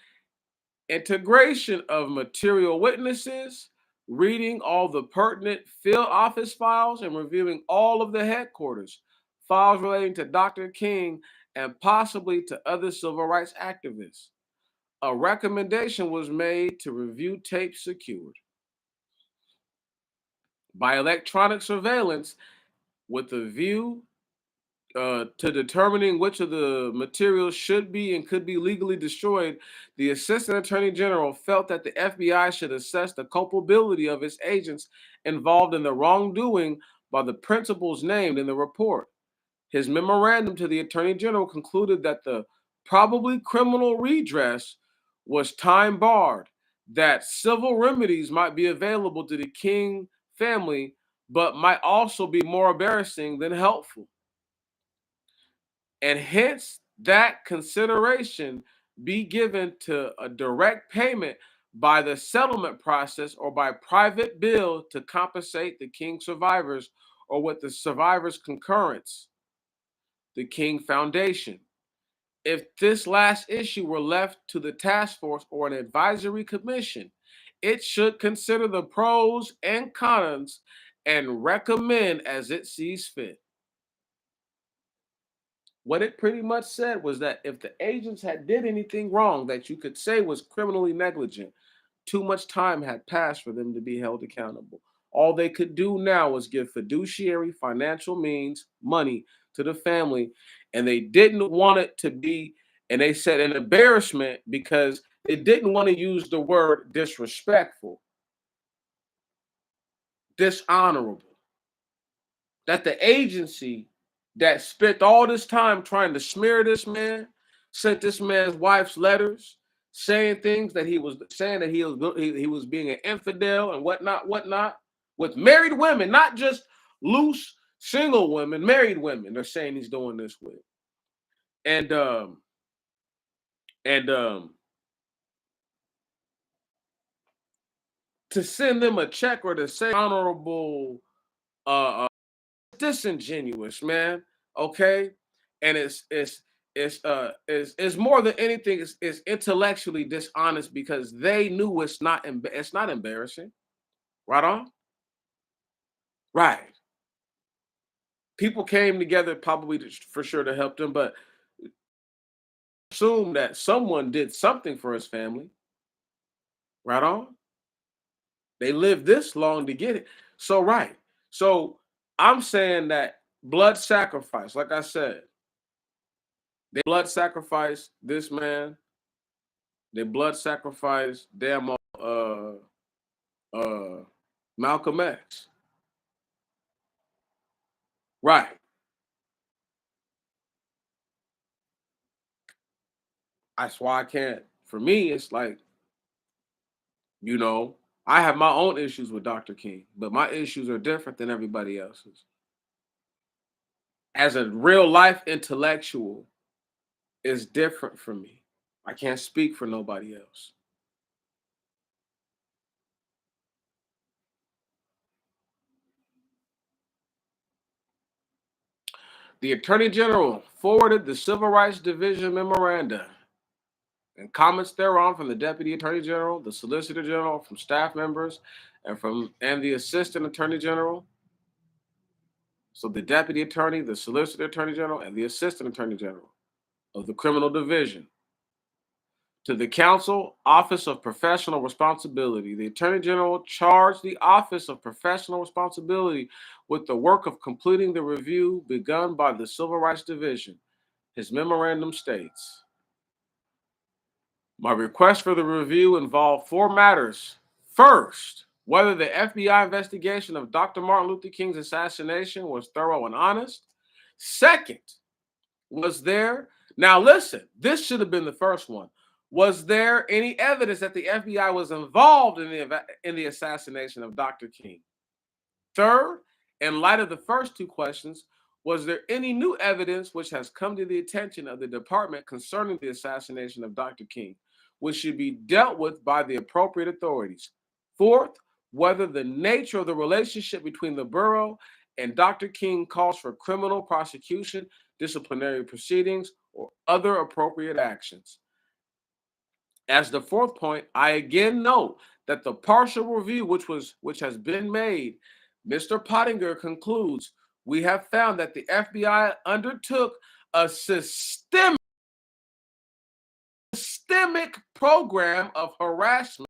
integration of material witnesses, reading all the pertinent field office files, and reviewing all of the headquarters files relating to Dr. King and possibly to other civil rights activists. A recommendation was made to review tapes secured by electronic surveillance with a view to determining which of the materials should be and could be legally destroyed. The Assistant Attorney General felt that the FBI should assess the culpability of its agents involved in the wrongdoing by the principals named in the report. His memorandum to the Attorney General concluded that the probably criminal redress was time barred, that civil remedies might be available to the King family, but might also be more embarrassing than helpful. And hence that consideration be given to a direct payment by the settlement process or by private bill to compensate the King survivors or with the survivors' concurrence, the King Foundation. If this last issue were left to the task force or an advisory commission, it should consider the pros and cons and recommend as it sees fit. What it pretty much said was that if the agents had did anything wrong that you could say was criminally negligent, too much time had passed for them to be held accountable. All they could do now was give fiduciary financial means, money to the family, and they didn't want it to be, and they said an embarrassment because they didn't want to use the word disrespectful, dishonorable. That the agency that spent all this time trying to smear this man, sent this man's wife's letters, saying things that he was saying that he was being an infidel and whatnot, with married women, not just loose single women, married women. They're saying he's doing this with, and and to send them a check or to say honorable, disingenuous, man. Okay, and it's more than anything. It's intellectually dishonest because they knew it's not embarrassing. Right on. Right. People came together probably for sure to help them, but assume that someone did something for his family. Right on. They lived this long to get it. So right. So I'm saying that blood sacrifice, like I said, they blood sacrifice this man. They blood sacrifice damn uh Malcolm X. Right. That's why I can't. For me, it's like, you know, I have my own issues with Dr. King, but my issues are different than everybody else's. As a real life intellectual, it's different for me. I can't speak for nobody else. The Attorney General forwarded the Civil Rights Division memoranda and comments thereon from the Deputy Attorney General, the Solicitor General, from staff members, and the Assistant Attorney General. So the Deputy Attorney, the Solicitor Attorney General, and the Assistant Attorney General of the Criminal Division. To the Counsel, Office of Professional Responsibility. The Attorney General charged the Office of Professional Responsibility with the work of completing the review begun by the Civil Rights Division. His memorandum states, my request for the review involved four matters. First, whether the FBI investigation of Dr. Martin Luther King's assassination was thorough and honest. Second, was there, now listen, this should have been the first one. Was there any evidence that the FBI was involved in the assassination of Dr. King? Third, in light of the first two questions, Was there any new evidence which has come to the attention of the department concerning the assassination of Dr. King, which should be dealt with by the appropriate authorities? Fourth, whether the nature of the relationship between the Bureau and Dr. King calls for criminal prosecution, disciplinary proceedings, or other appropriate actions. As the fourth point, I again note that the partial review which has been made, Mr. Pottinger concludes, we have found that the FBI undertook a systemic program of harassment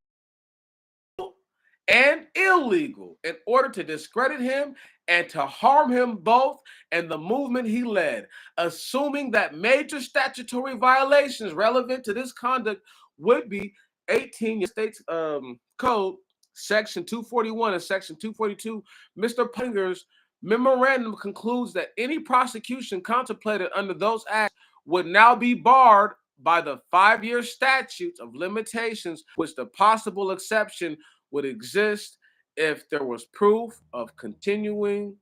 and illegal in order to discredit him and to harm him both and the movement he led, assuming that major statutory violations relevant to this conduct would be 18 States Code, Section 241 and Section 242. Mr. Pottinger's memorandum concludes that any prosecution contemplated under those acts would now be barred by the 5-year statutes of limitations, which the possible exception would exist if there was proof of a continuing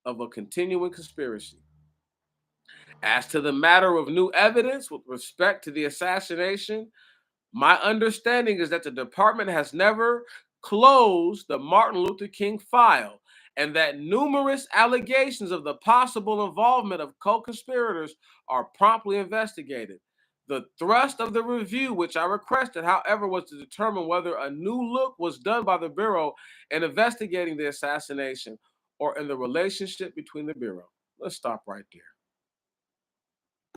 conspiracy. As to the matter of new evidence with respect to the assassination, my understanding is that the department has never closed the Martin Luther King file and that numerous allegations of the possible involvement of co-conspirators are promptly investigated. The thrust of the review, which I requested, however, was to determine whether a new look was done by the Bureau in investigating the assassination or in the relationship between the Bureau. Let's stop right there.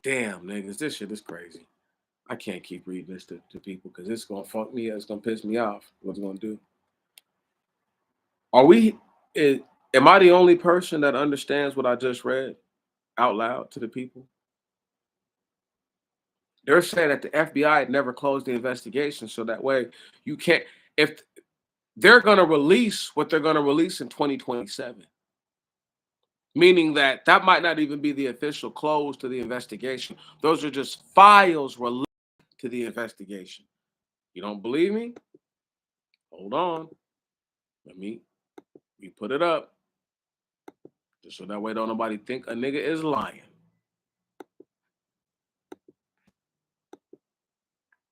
Damn, niggas, this shit is crazy. I can't keep reading this to people because it's going to fuck me up. It's going to piss me off. What's it going to do? Am I the only person that understands what I just read out loud to the people? They're saying that the FBI had never closed the investigation, so that way you can't, if they're going to release what they're going to release in 2027, meaning that might not even be the official close to the investigation. Those are just files related to the investigation. You don't believe me? Hold on. Let me put it up. Just so that way don't nobody think a nigga is lying.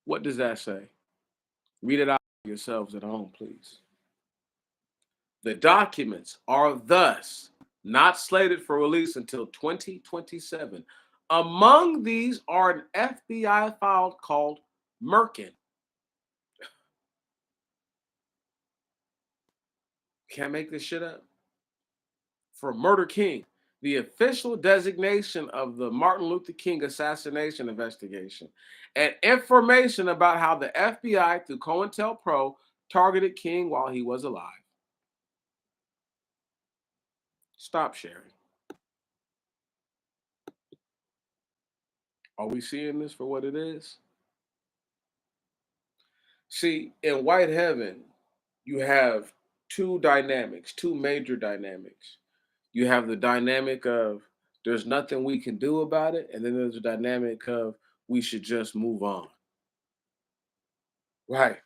What does that say? Read it out yourselves at home, please. The documents are thus not slated for release until 2027. Among these are an FBI file called Merkin. Can't make this shit up. For Murder King, the official designation of the Martin Luther King assassination investigation, and information about how the FBI, through COINTELPRO, targeted King while he was alive. Stop sharing. Are we seeing this for what it is? See, in White Heaven, you have two major dynamics. You have the dynamic of there's nothing we can do about it, and then there's a dynamic of we should just move on. Right.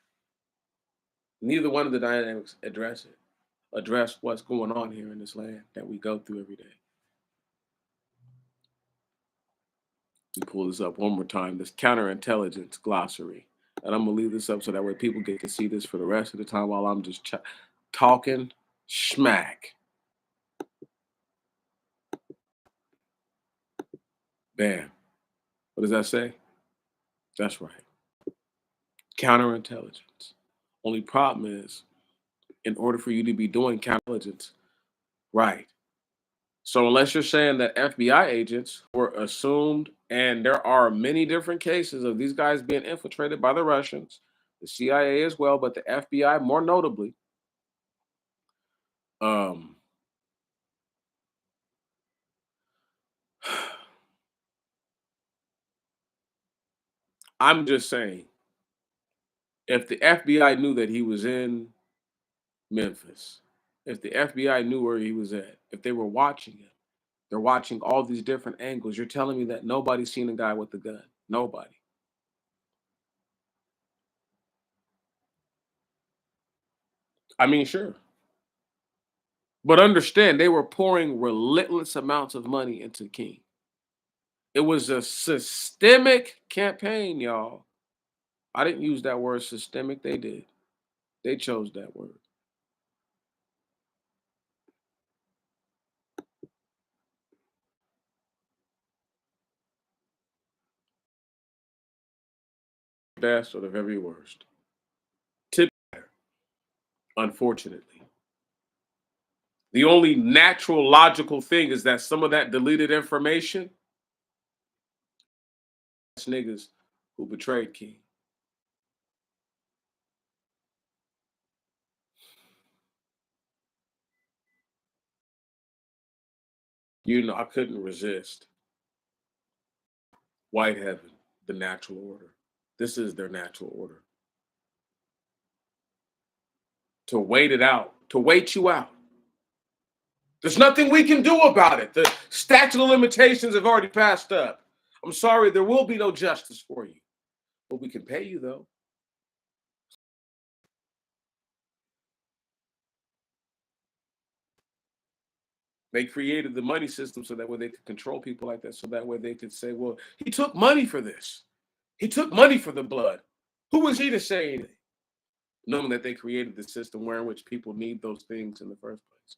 Neither one of the dynamics address what's going on here in this land that we go through every day. Let me pull this up one more time, this counterintelligence glossary. And I'm going to leave this up so that way people get to see this for the rest of the time while I'm just talking smack. Bam. What does that say? That's right. Counterintelligence. Only problem is, in order for you to be doing counterintelligence, right. So unless you're saying that FBI agents were assumed, and there are many different cases of these guys being infiltrated by the Russians, the CIA as well, but the FBI more notably, I'm just saying, if the FBI knew that he was in Memphis, if the FBI knew where he was at, if they were watching him, they're watching all these different angles. You're telling me that nobody's seen a guy with a gun? Nobody. I mean, sure. But understand, they were pouring relentless amounts of money into King. It was a systemic campaign, y'all. I didn't use that word systemic. They did. They chose that word. Best or the very worst. Tip, unfortunately. The only natural, logical thing is that some of that deleted information, it's niggas who betrayed King. You know, I couldn't resist. White heaven, the natural order. This is their natural order. To wait it out, to wait you out. There's nothing we can do about it. The statute of limitations have already passed up. I'm sorry, there will be no justice for you. But we can pay you, though. They created the money system so that way they could control people like that. So that way they could say, well, he took money for this. He took money for the blood. Who was he to say anything? Knowing that they created the system where in which people need those things in the first place.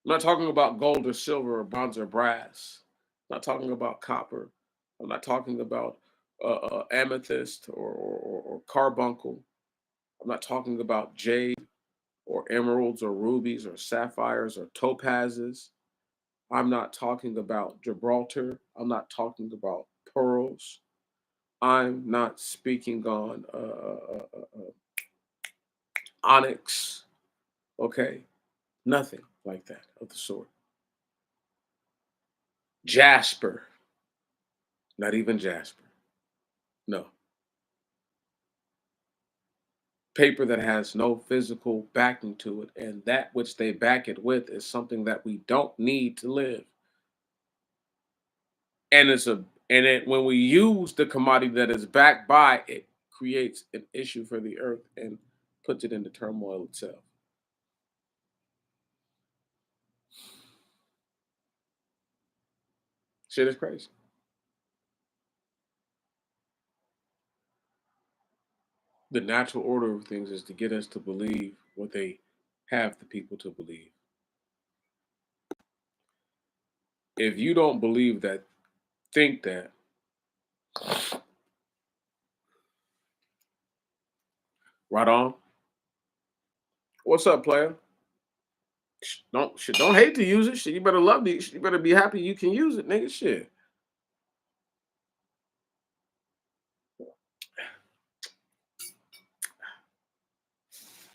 I'm not talking about gold or silver or bronze or brass. I'm not talking about copper. I'm not talking about amethyst or carbuncle. I'm not talking about jade or emeralds or rubies or sapphires or topazes. I'm not talking about Gibraltar. I'm not talking about pearls. I'm not speaking on onyx. Okay, nothing like that of the sort. Jasper, not even Jasper. No. Paper that has no physical backing to it, and that which they back it with is something that we don't need to live. And it's a and it when we use the commodity that is backed by it creates an issue for the earth and puts it into turmoil itself. Shit is crazy. The natural order of things is to get us to believe what they have the people to believe. If you don't believe that, think that. Right on. What's up, player? Don't hate to use it. Shit, you better love it. You better be happy you can use it, nigga. Shit.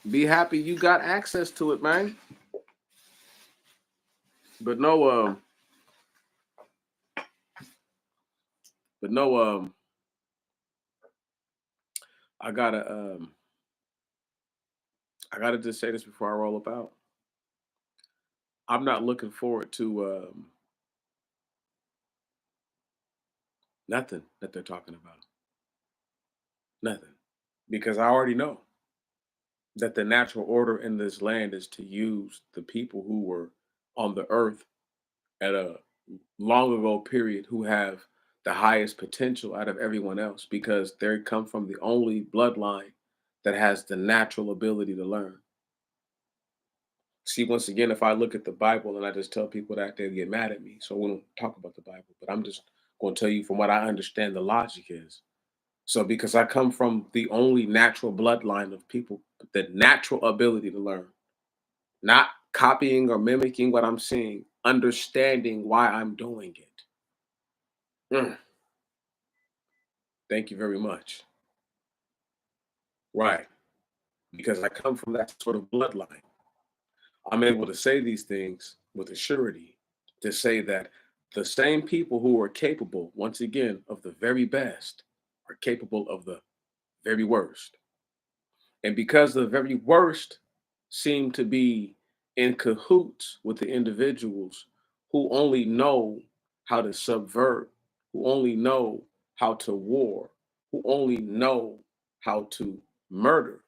Be happy you got access to it, man. But no, but no, I gotta, I gotta just say this before I roll up out. I'm not looking forward to nothing that they're talking about. Nothing, because I already know that the natural order in this land is to use the people who were on the earth at a long ago period who have the highest potential out of everyone else because they come from the only bloodline that has the natural ability to learn. See, once again, if I look at the Bible and I just tell people that, they'll get mad at me. So we don't talk about the Bible, but I'm just going to tell you from what I understand the logic is. So because I come from the only natural bloodline of people, with the natural ability to learn, not copying or mimicking what I'm seeing, understanding why I'm doing it. Mm, thank you very much. Right. Because I come from that sort of bloodline. I'm able to say these things with a surety to say that the same people who are capable, once again, of the very best are capable of the very worst. And because the very worst seem to be in cahoots with the individuals who only know how to subvert, who only know how to war, who only know how to murder,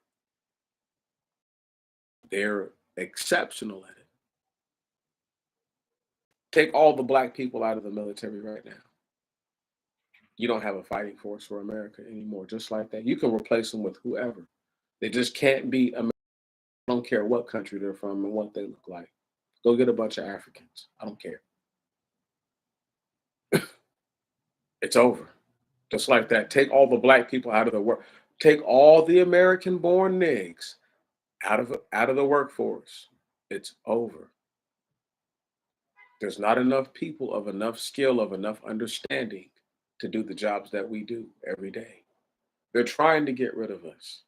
They're exceptional at it. Take all the black people out of the military right now. You don't have a fighting force for America anymore. Just like that, you can replace them with whoever. They just can't be American. I don't care what country they're from and what they look like. Go get a bunch of Africans. I don't care. It's over. Just like that. Take all the black people out of the work. Take all the American-born niggas out of the workforce. It's over. There's not enough people of enough skill, of enough understanding to do the jobs that we do every day. They're trying to get rid of us.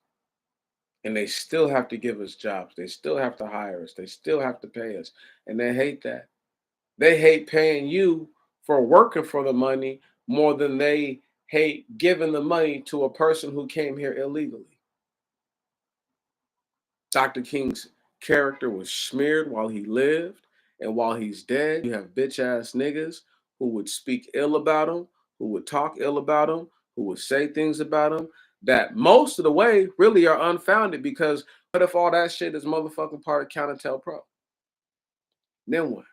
And they still have to give us jobs. They still have to hire us. They still have to pay us. And they hate that. They hate paying you for working for the money more than they hate giving the money to a person who came here illegally. Dr. King's character was smeared while he lived, and while he's dead, you have bitch ass niggas who would speak ill about him, who would talk ill about him, who would say things about him that most of the way really are unfounded, because what if all that shit is motherfucking part of COINTELPRO? Then what?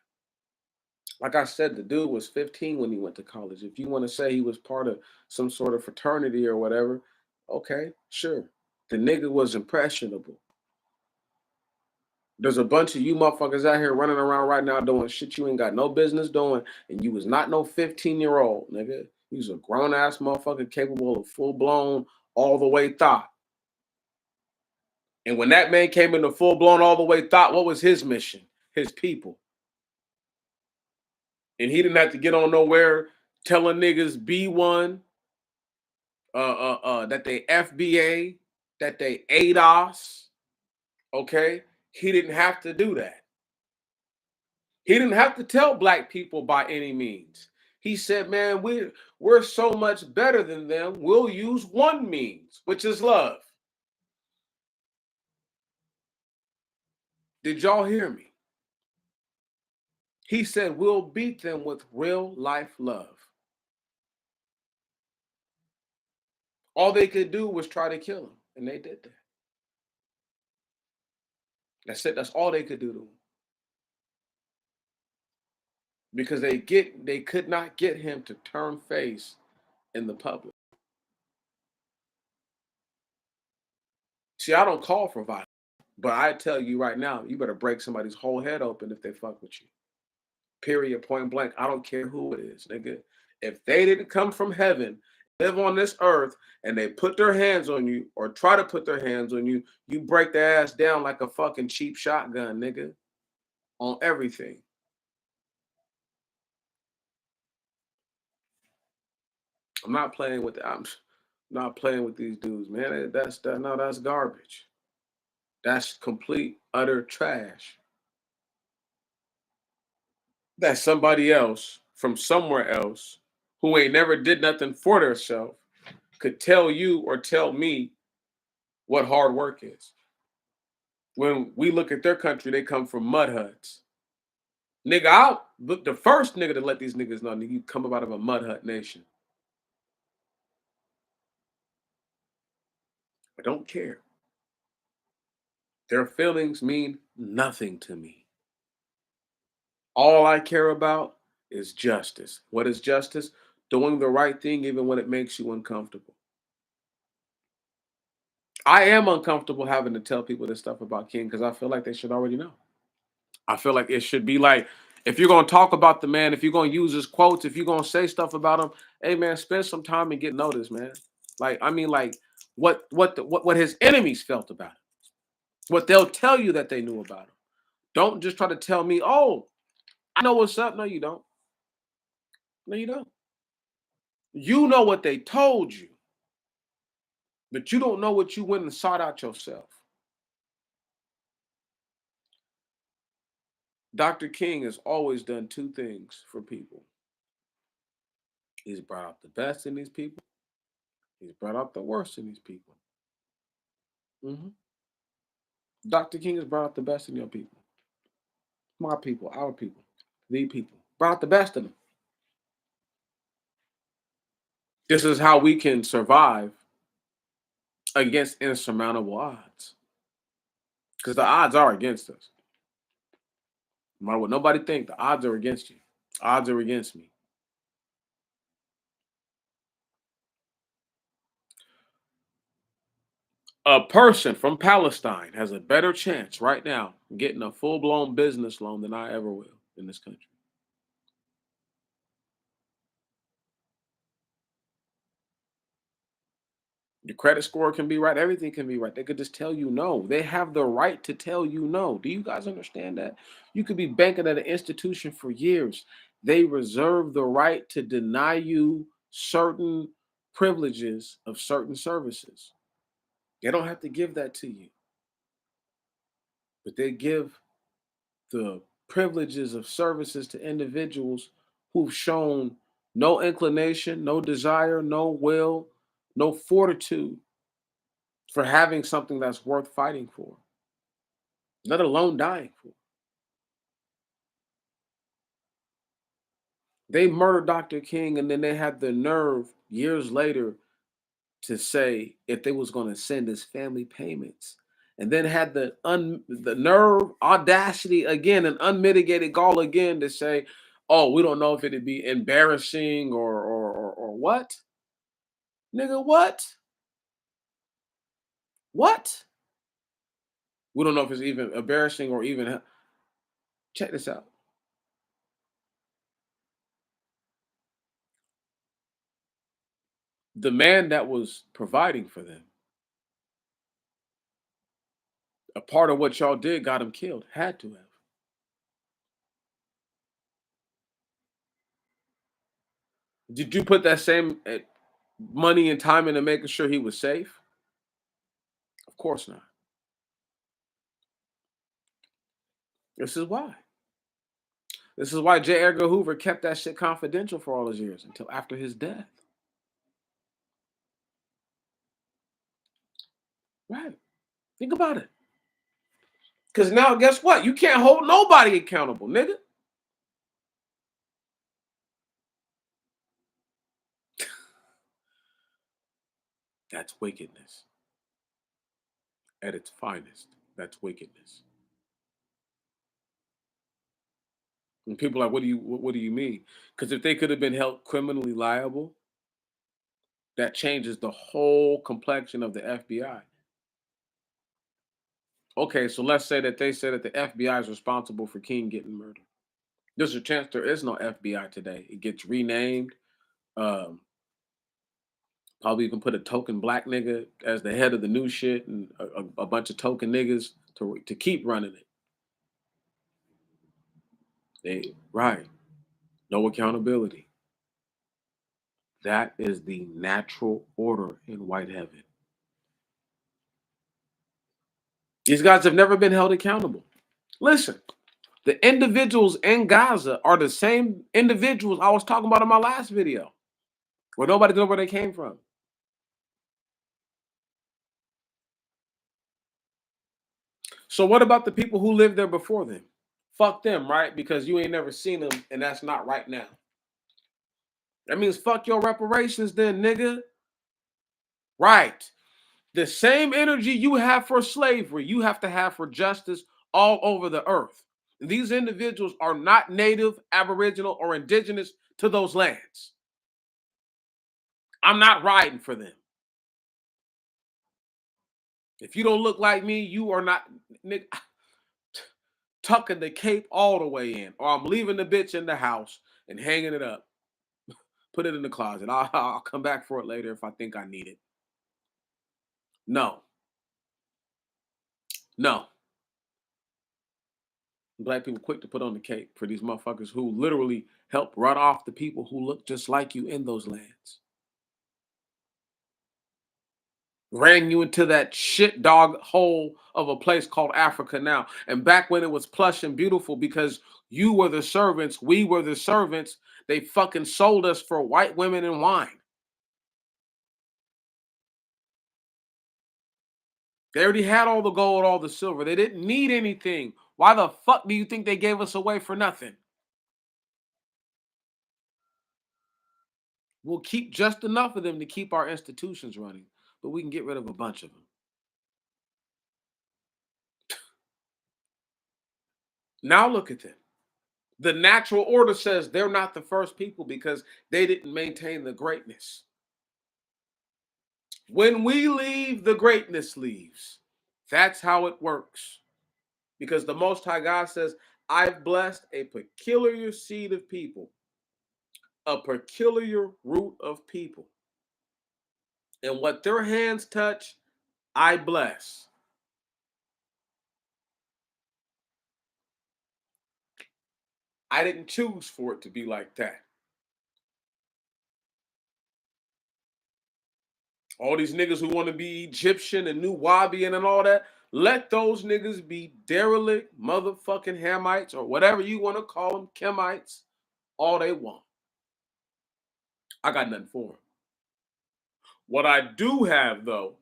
Like I said, the dude was 15 when he went to college. If you want to say he was part of some sort of fraternity or whatever, okay, sure. The nigga was impressionable. There's a bunch of you motherfuckers out here running around right now doing shit you ain't got no business doing, and you was not no 15-year-old, nigga. You was a grown-ass motherfucker capable of full-blown, all-the-way thought. And when that man came into full-blown, all-the-way thought, what was his mission? His people. And he didn't have to get on nowhere telling niggas B1, that they FBA, that they ADOS, okay? He didn't have to do that. He didn't have to tell black people by any means. He said, man, we're so much better than them. We'll use one means, which is love. Did y'all hear me? He said, we'll beat them with real life love. All they could do was try to kill him, and they did that. That's it. That's all they could do to him. Because they could not get him to turn face in the public. See, I don't call for violence, but I tell you right now, you better break somebody's whole head open if they fuck with you. Period, point blank. I don't care who it is, nigga. If they didn't come from heaven, live on this earth, and they put their hands on you or try to put their hands on you, you break their ass down like a fucking cheap shotgun, nigga, on everything. I'm not playing with I'm not playing with these dudes, man. That's garbage. That's complete utter trash. That somebody else from somewhere else who ain't never did nothing for themselves could tell you or tell me what hard work is. When we look at their country, they come from mud huts. Nigga, I'll look the first nigga to let these niggas know, nigga, you come up out of a mud hut nation. I don't care. Their feelings mean nothing to me. All I care about is justice. What is justice? Doing the right thing even when it makes you uncomfortable. I am uncomfortable having to tell people this stuff about King because I feel like they should already know. I feel like it should be like, if you're going to talk about the man, if you're going to use his quotes, if you're going to say stuff about him, hey man, spend some time and get noticed, man. Like, I mean, like what his enemies felt about him, what they'll tell you that they knew about him. Don't just try to tell me, oh, I know what's up. No, you don't. No, you don't. You know what they told you, but you don't know what you went and sought out yourself. Dr. King has always done two things for people. He's brought out the best in these people. He's brought out the worst in these people. Dr. King has brought out the best in your people. My people, our people, the people. Brought out the best in them. This is how we can survive against insurmountable odds. Because the odds are against us. No matter what nobody think, the odds are against you. Odds are against me. A person from Palestine has a better chance right now getting a full-blown business loan than I ever will in this country. Your credit score can be right. Everything can be right. They could just tell you no. They have the right to tell you no. Do you guys understand that? You could be banking at an institution for years. They reserve the right to deny you certain privileges of certain services. They don't have to give that to you, but they give the privileges of services to individuals who've shown no inclination, no desire, no will, no fortitude for having something that's worth fighting for, let alone dying for. They murdered Dr. King and then they had the nerve years later to say if they was going to send his family payments. And then had the nerve, audacity again, and unmitigated gall again to say, "Oh, we don't know if it'd be embarrassing or what, nigga, what, what? We don't know if it's even embarrassing or even." Check this out. The man that was providing for them, a part of what y'all did got him killed. Had to have. Did you put that same money and time into making sure he was safe? Of course not. This is why. This is why J. Edgar Hoover kept that shit confidential for all those years until after his death. Right. Think about it. Because now, guess what? You can't hold nobody accountable, nigga. That's wickedness at its finest. That's wickedness. And people are like, what do you mean? Because if they could have been held criminally liable, that changes the whole complexion of the FBI. Okay, so let's say that they said that the FBI is responsible for King getting murdered. There's a chance there is no FBI today. It gets renamed. Um, Probably you can put a token black nigga as the head of the new shit and a bunch of token niggas to keep running it. They right. No accountability. That is the natural order in white heaven. These guys have never been held accountable. Listen, the individuals in Gaza are the same individuals I was talking about in my last video, where nobody knows where they came from. So what about the people who lived there before them? Fuck them, right? Because you ain't never seen them, and that's not right now. That means fuck your reparations, then, nigga. Right. The same energy you have for slavery, you have to have for justice all over the earth. These individuals are not native, aboriginal, or indigenous to those lands. I'm not riding for them. If you don't look like me, you are not tucking the cape all the way in, or I'm leaving the bitch in the house and hanging it up. Put it in the closet. I'll come back for it later if I think I need it. No, no. Black people quick to put on the cape for these motherfuckers who literally help run off the people who look just like you in those lands. Ran you into that shit dog hole of a place called Africa now. And back when it was plush and beautiful because you were the servants, we were the servants, they fucking sold us for white women and wine. They already had all the gold, all the silver. They didn't need anything. Why the fuck do you think they gave us away for nothing? We'll keep just enough of them to keep our institutions running, but we can get rid of a bunch of them. Now look at them. The natural order says they're not the first people because they didn't maintain the greatness. When we leave, the greatness leaves. That's how it works. Because the Most High God says, I've blessed a peculiar seed of people, a peculiar root of people. And what their hands touch, I bless. I didn't choose for it to be like that. All these niggas who want to be Egyptian and New Wabian and all that, let those niggas be derelict motherfucking Hamites or whatever you want to call them, Kemites, all they want. I got nothing for them. What I do have, though,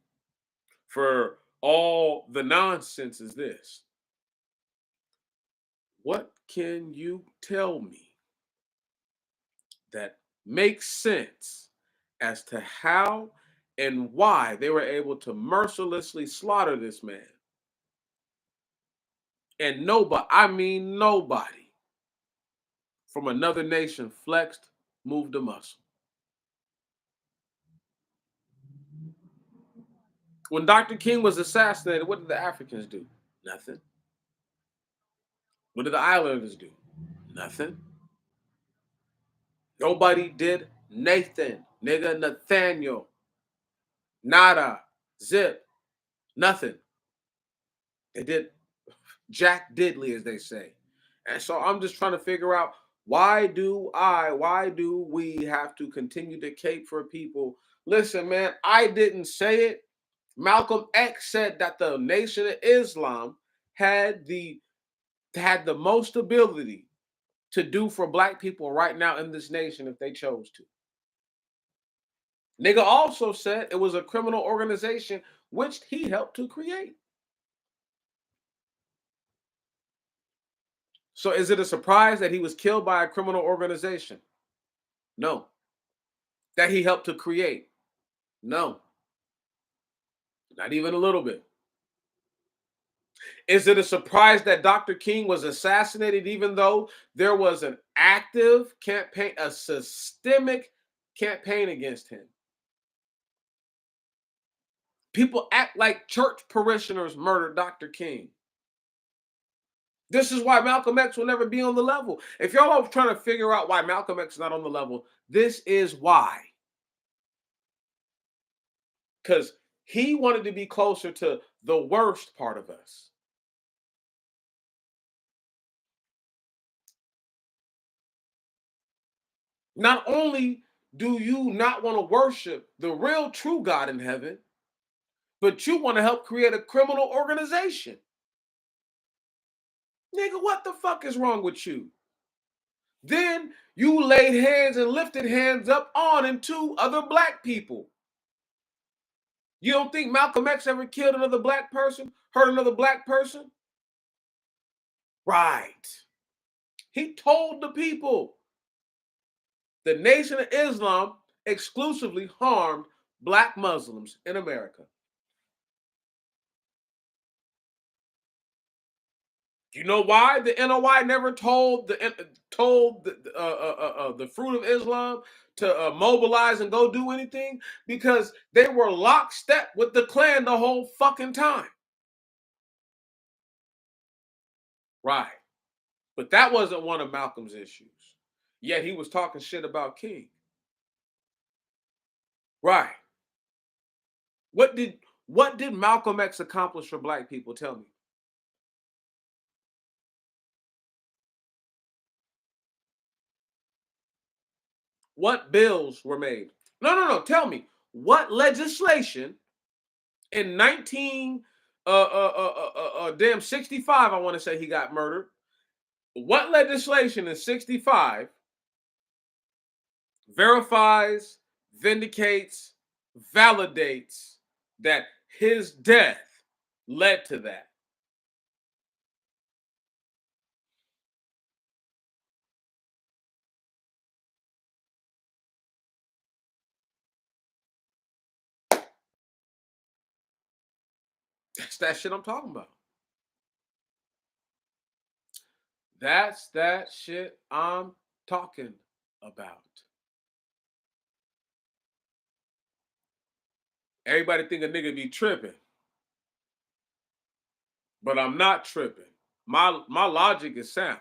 for all the nonsense is this. What can you tell me that makes sense as to how and why they were able to mercilessly slaughter this man? And nobody, I mean nobody, from another nation flexed, moved a muscle. When Dr. King was assassinated, what did the Africans do? Nothing. What did the islanders do? Nothing. Nobody did Nathan, nigga Nathaniel, nada, zip, nothing. They did Jack Diddley, as they say. And so I'm just trying to figure out why do we have to continue to cape for people? Listen, man, I didn't say it. Malcolm X said that the Nation of Islam had the most ability to do for black people right now in this nation if they chose to. Nigga also said it was a criminal organization which he helped to create. So is it a surprise that he was killed by a criminal organization? No. That he helped to create? No. Not even a little bit. Is it a surprise that Dr. King was assassinated even though there was an active campaign, a systemic campaign against him? People act like church parishioners murdered Dr. King. This is why Malcolm X will never be on the level. If y'all are trying to figure out why Malcolm X is not on the level, this is why. Because he wanted to be closer to the worst part of us. Not only do you not want to worship the real true God in heaven, but you want to help create a criminal organization. Nigga, what the fuck is wrong with you? Then you laid hands and lifted hands up on and to other black people. You don't think Malcolm X ever killed another black person, hurt another black person? Right. He told the people the Nation of Islam exclusively harmed black Muslims in America. You know why the NOI never told the Fruit of Islam to mobilize and go do anything? Because they were lockstep with the Klan the whole fucking time. Right. But that wasn't one of Malcolm's issues. Yet he was talking shit about King. Right. What did Malcolm X accomplish for black people? Tell me. What bills were made? No. Tell me what legislation in 65. I want to say he got murdered. What legislation in 65 verifies, vindicates, validates that his death led to that? That's that shit I'm talking about. That's that shit I'm talking about. Everybody think a nigga be tripping, but I'm not tripping. My logic is sound.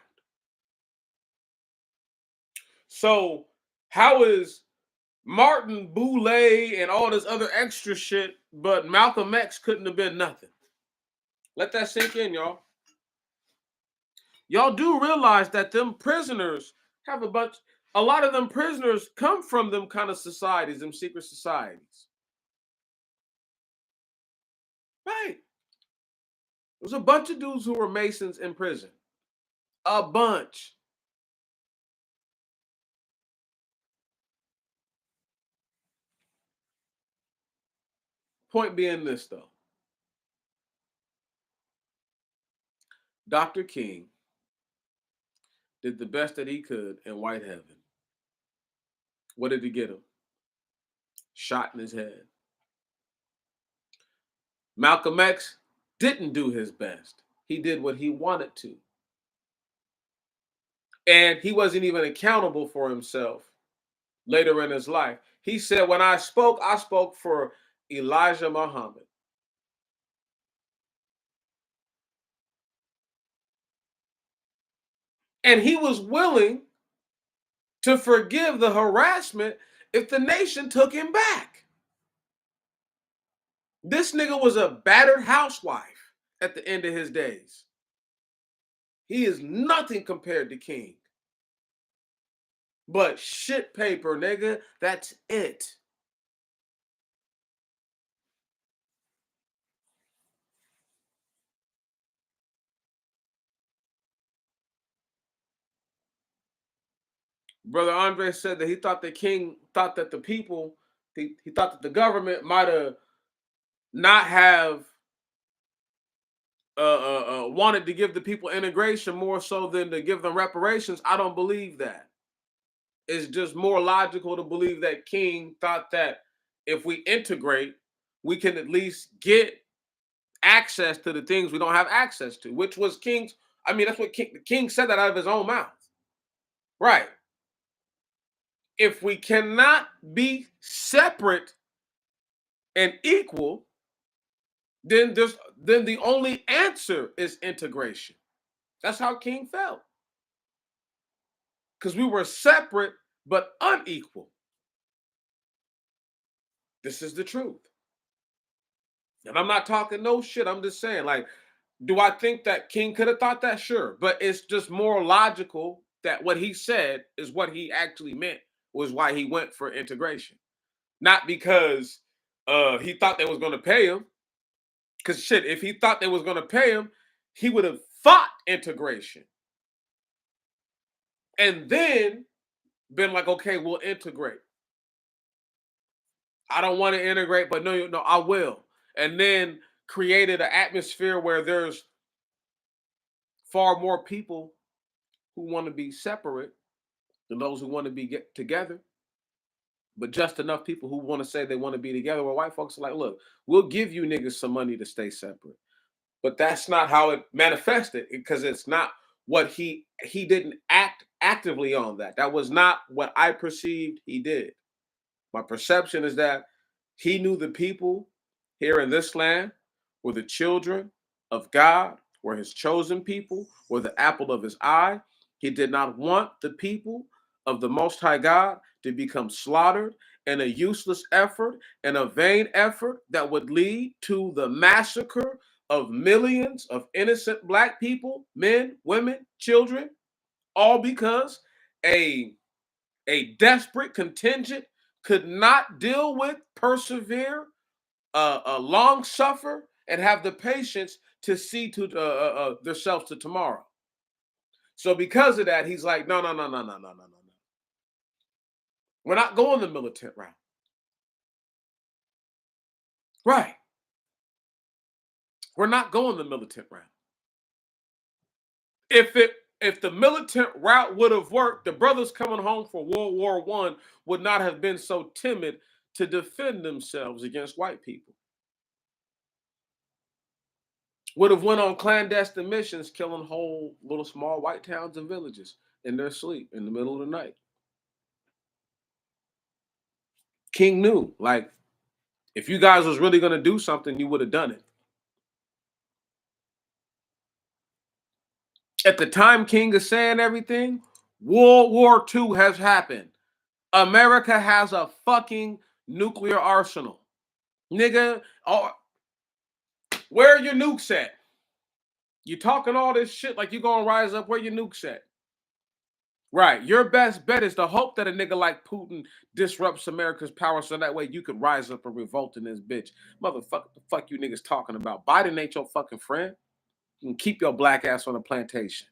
So how is Martin Boulay and all this other extra shit, but Malcolm X couldn't have been nothing? Let that sink in, y'all. Y'all do realize that them prisoners have a lot of them prisoners come from them kind of societies, them secret societies. Right. There's a bunch of dudes who were Masons in prison. A bunch. Point being this, though. Dr. King did the best that he could in White Heaven. What did he get him? Shot in his head. Malcolm X didn't do his best. He did what he wanted to. And he wasn't even accountable for himself later in his life. He said, when I spoke for Elijah Muhammad. And he was willing to forgive the harassment if the nation took him back. This nigga was a battered housewife at the end of his days. He is nothing compared to King. But shit paper, nigga, that's it. Brother Andre said that he thought that King thought that the people, he thought that the government might have not have wanted to give the people integration more so than to give them reparations. I don't believe that. It's just more logical to believe that King thought that if we integrate, we can at least get access to the things we don't have access to, which was King's. I mean, that's what King said that out of his own mouth. Right. If we cannot be separate and equal, then the only answer is integration. That's how King felt. Because we were separate but unequal. This is the truth. And I'm not talking no shit. I'm just saying, like, do I think that King could have thought that? Sure. But it's just more logical that what he said is what he actually meant, was why he went for integration. Not because he thought they was going to pay him. Because shit, if he thought they was going to pay him, he would have fought integration. And then been like, okay, we'll integrate. I don't want to integrate, but no, I will. And then created an atmosphere where there's far more people who want to be separate than those who want to be get together. But just enough people who want to say they want to be together. Where white folks are like, look, we'll give you niggas some money to stay separate. But that's not how it manifested, because it's not what he didn't act actively on that. That was not what I perceived he did. My perception is that he knew the people here in this land were the children of God, were his chosen people, were the apple of his eye. He did not want the people of the Most High God to become slaughtered in a useless effort and a vain effort that would lead to the massacre of millions of innocent black people, men, women, children, all because a desperate contingent could not deal with, persevere, long suffer, and have the patience to see to themselves to tomorrow. So because of that, he's like, no. We're not going the militant route. Right. We're not going the militant route. If the militant route would have worked, the brothers coming home for World War I would not have been so timid to defend themselves against white people. would have went on clandestine missions, killing whole little small white towns and villages in their sleep in the middle of the night. King knew, like, if you guys was really gonna do something, you would have done it. At the time King is saying everything, World War II has happened. America has a fucking nuclear arsenal. Nigga, oh, where are your nukes at? You talking all this shit like you gonna rise up. Where your nukes at? Right. Your best bet is to hope that a nigga like Putin disrupts America's power so that way you could rise up and revolt in this bitch. Motherfucker, the fuck you niggas talking about? Biden ain't your fucking friend. You can keep your black ass on a plantation.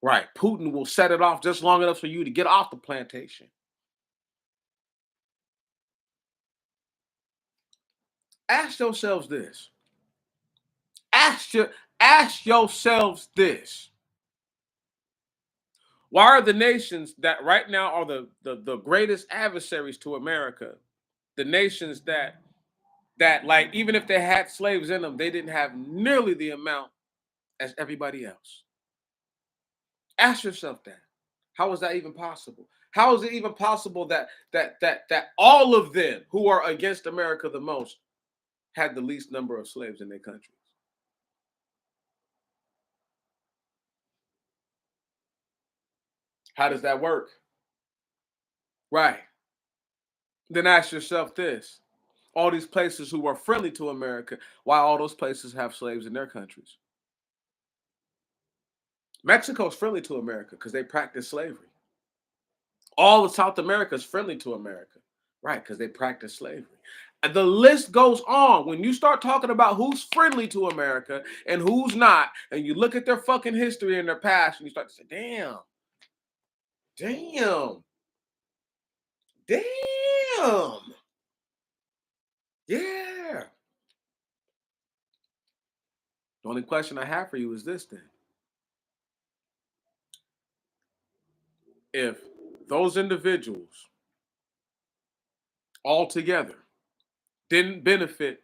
Right. Putin will set it off just long enough for you to get off the plantation. Ask yourselves this. Ask yourselves this. Why are the nations that right now are the greatest adversaries to America, the nations that like even if they had slaves in them, they didn't have nearly the amount as everybody else? Ask yourself that. How is that even possible? How is it even possible that all of them who are against America the most had the least number of slaves in their countries? How does that work? Right. Then ask yourself this. All these places who are friendly to America, why all those places have slaves in their countries? Mexico's friendly to America because they practice slavery. All of South America is friendly to America, right? Because they practice slavery. And the list goes on. When you start talking about who's friendly to America and who's not, and you look at their fucking history and their past, and you start to say, damn, damn, damn. Yeah. The only question I have for you is this then. If those individuals altogether didn't benefit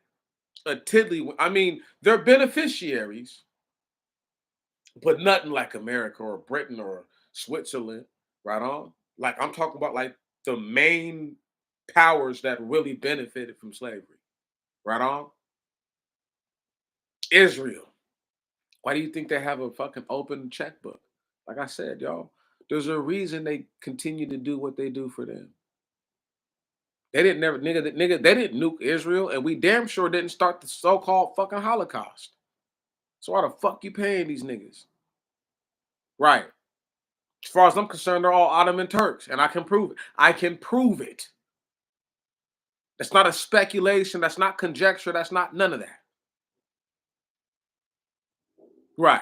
a tiddly, I mean, they're beneficiaries, but nothing like America or Britain or Switzerland, right on? Like I'm talking about like the main powers that really benefited from slavery, right on? Israel. Why do you think they have a fucking open checkbook? Like I said, y'all, there's a reason they continue to do what they do for them. They didn't never nigga, they didn't nuke Israel, and we damn sure didn't start the so-called fucking Holocaust. So why the fuck you paying these niggas? Right. As far as I'm concerned, they're all Ottoman Turks, and I can prove it. I can prove it. That's not a speculation. That's not conjecture. That's not none of that. Right.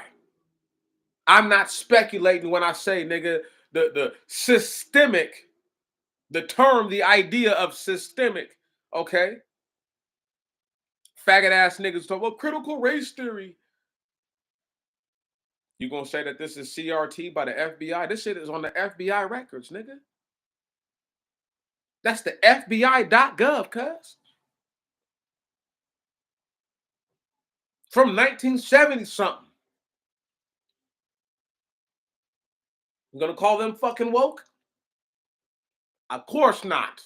I'm not speculating when I say, nigga, the systemic, the term, the idea of systemic, okay? Faggot ass niggas talk about critical race theory. You gonna say that this is CRT by the FBI? This shit is on the FBI records, nigga. That's the FBI.gov, cuz. From 1970 something. You gonna call them fucking woke? Of course not.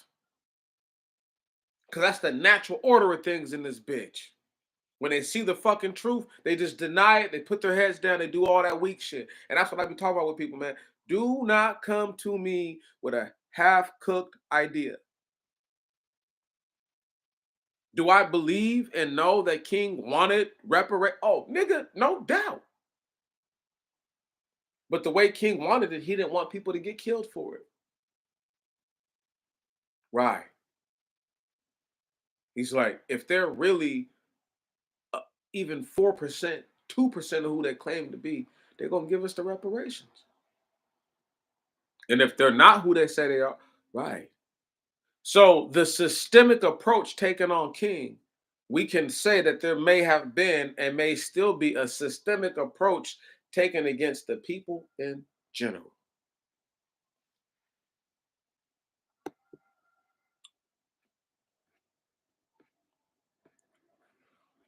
Because that's the natural order of things in this bitch. When they see the fucking truth, they just deny it. They put their heads down. They do all that weak shit. And that's what I be talking about with people, man. Do not come to me with a half-cooked idea. Do I believe and know that King wanted reparate? Oh, nigga, no doubt. But the way King wanted it, he didn't want people to get killed for it. Right. He's like, if they're really even 4%, 2% of who they claim to be, they're going to give us the reparations. And if they're not who they say they are, right. So the systemic approach taken on King, we can say that there may have been and may still be a systemic approach taken against the people in general.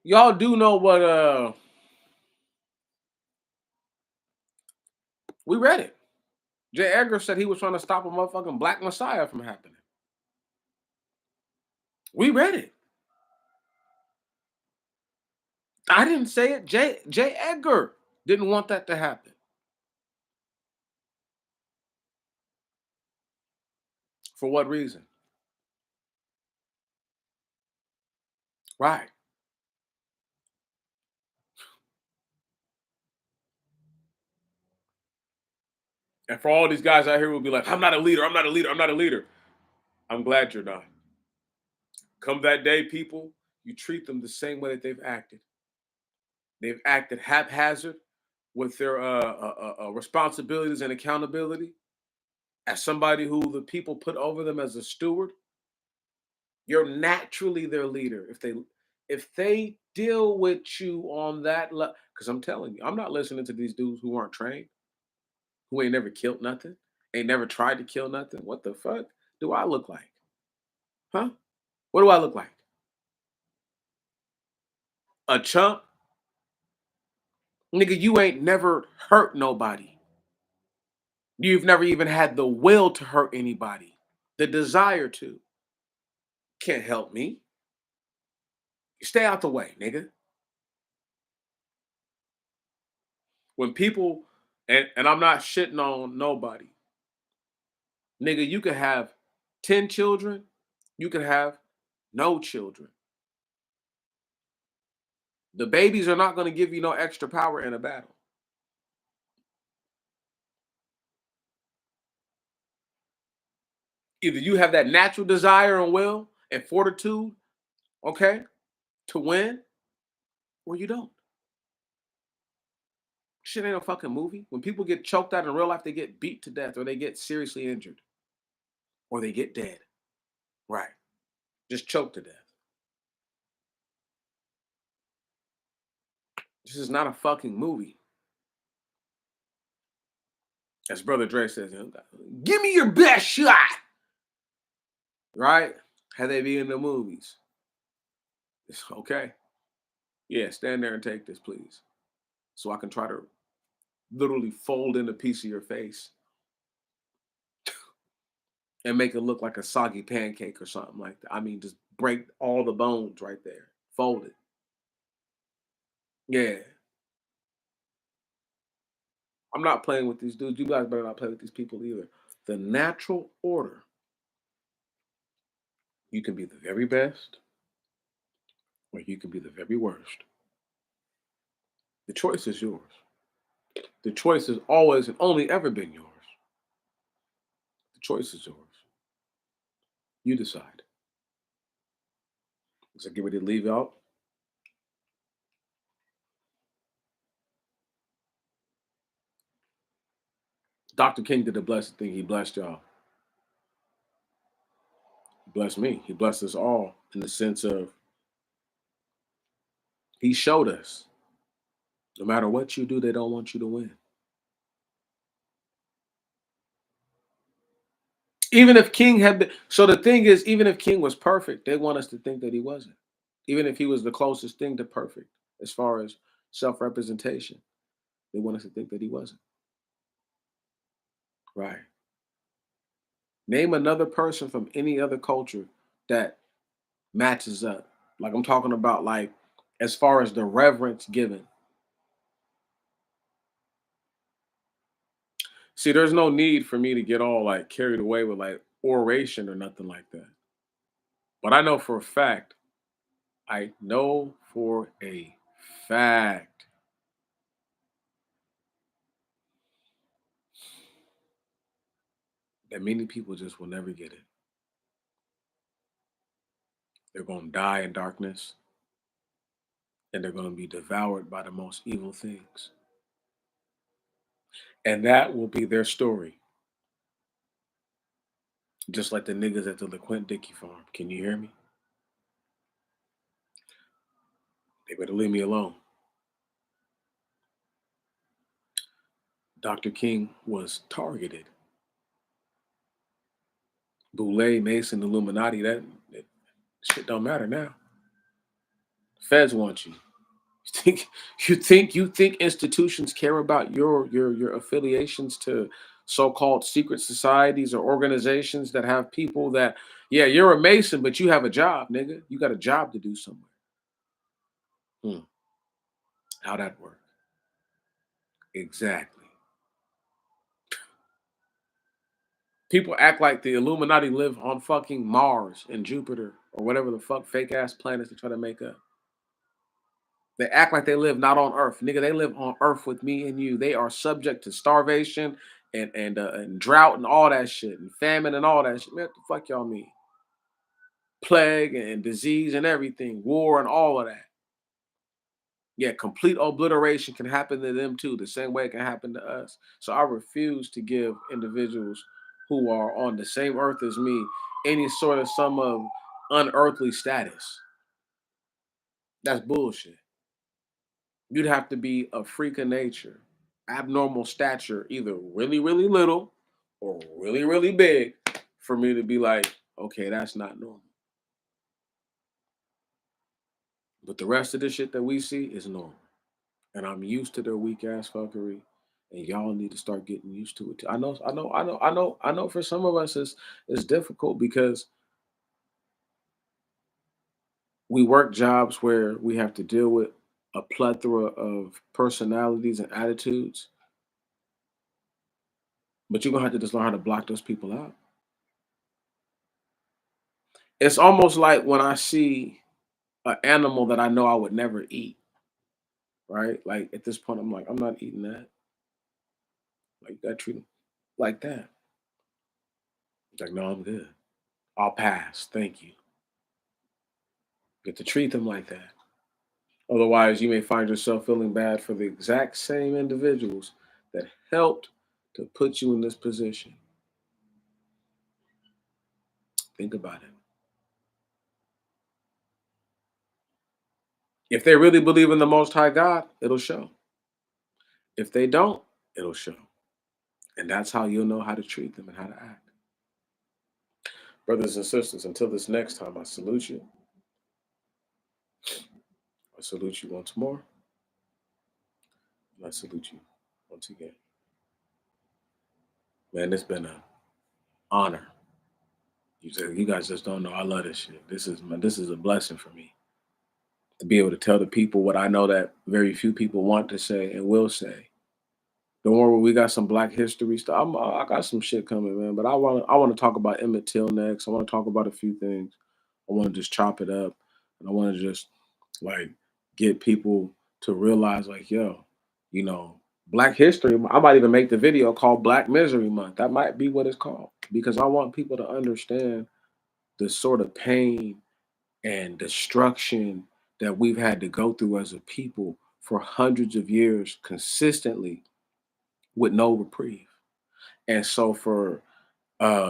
Y'all do know what we read it. J. Edgar said he was trying to stop a motherfucking Black Messiah from happening. We read it. I didn't say it. J. Edgar didn't want that to happen. For what reason? Right. And for all these guys out here who will be like, I'm not a leader, I'm not a leader, I'm not a leader. I'm glad you're not. Come that day, people, you treat them the same way that they've acted. They've acted haphazard with their responsibilities and accountability. As somebody who the people put over them as a steward, you're naturally their leader. If they deal with you on that level, because I'm telling you, I'm not listening to these dudes who aren't trained, who ain't never killed nothing, ain't never tried to kill nothing. What the fuck do I look like? Huh? What do I look like? A chump? Nigga, you ain't never hurt nobody. You've never even had the will to hurt anybody, the desire to. Can't help me. Stay out the way, nigga. When people, and I'm not shitting on nobody, nigga, you could have 10 children, you could have no children. The babies are not going to give you no extra power in a battle. Either you have that natural desire and will and fortitude, okay, to win, or you don't. Shit ain't a fucking movie. When people get choked out in real life, they get beat to death or they get seriously injured or they get dead. Right. Just choked to death. This is not a fucking movie. As Brother Dre says, give me your best shot. Right? How they be in the movies. It's okay. Yeah, stand there and take this, please. So I can try to literally fold in a piece of your face and make it look like a soggy pancake or something like that. I mean, just break all the bones right there. Fold it. Yeah. I'm not playing with these dudes. You guys better not play with these people either. The natural order. You can be the very best or you can be the very worst. The choice is yours. The choice has always and only ever been yours. The choice is yours. You decide. So get ready to leave out. Dr. King did a blessed thing. He blessed y'all. He blessed me. He blessed us all in the sense of he showed us no matter what you do, they don't want you to win. Even if King had been, so the thing is, even if King was perfect, they want us to think that he wasn't. Even if he was the closest thing to perfect as far as self representation, they want us to think that he wasn't. Right. Name another person from any other culture that matches up. Like I'm talking about, like as far as the reverence given. See, there's no need for me to get all like carried away with like oration or nothing like that. But I know for a fact, I know for a fact that many people just will never get it. They're going to die in darkness and they're going to be devoured by the most evil things. And that will be their story. Just like the niggas at the LaQuint Dickey farm. Can you hear me? They better leave me alone. Dr. King was targeted. Boule, Mason, Illuminati, that shit don't matter now. feds want you. You think institutions care about your affiliations to so-called secret societies or organizations that have people that, yeah, you're a Mason, but you have a job, nigga. You got a job to do somewhere. Hmm. How that work? Exactly. People act like the Illuminati live on fucking Mars and Jupiter or whatever the fuck fake ass planets they try to make up. They act like they live not on Earth, nigga. They live on Earth with me and you. They are subject to starvation and drought and all that shit and famine and all that shit. Man, what the fuck y'all mean? Plague and disease and everything, war and all of that. Yeah, complete obliteration can happen to them too, the same way it can happen to us. So I refuse to give individuals who are on the same earth as me any sort of some of unearthly status. That's bullshit. You'd have to be a freak of nature, abnormal stature, either really, really little or really, really big for me to be like, okay, that's not normal. But the rest of the shit that we see is normal. And I'm used to their weak ass fuckery. And y'all need to start getting used to it too. I know for some of us it's difficult because we work jobs where we have to deal with a plethora of personalities and attitudes, but you're gonna have to just learn how to block those people out. It's almost like when I see an animal that I know I would never eat, right? Like at this point, I'm like, I'm not eating that. Like that treat 'em like that. Like, no, I'm good. I'll pass. Thank you. Get to treat them like that. Otherwise, you may find yourself feeling bad for the exact same individuals that helped to put you in this position. Think about it. If they really believe in the Most High God, it'll show. If they don't, it'll show. And that's how you'll know how to treat them and how to act. Brothers and sisters, until this next time, I salute you. I salute you once more. And I salute you once again. Man, it's been an honor. You guys just don't know. I love this shit. This is a blessing for me to be able to tell the people what I know that very few people want to say and will say. Don't worry, we got some Black History stuff. I got some shit coming, man. But I want to talk about Emmett Till next. I want to talk about a few things. I want to just chop it up, and I want to just like get people to realize, like, yo, you know, Black History. I might even make the video called Black Misery Month. That might be what it's called because I want people to understand the sort of pain and destruction that we've had to go through as a people for hundreds of years consistently with no reprieve. And so for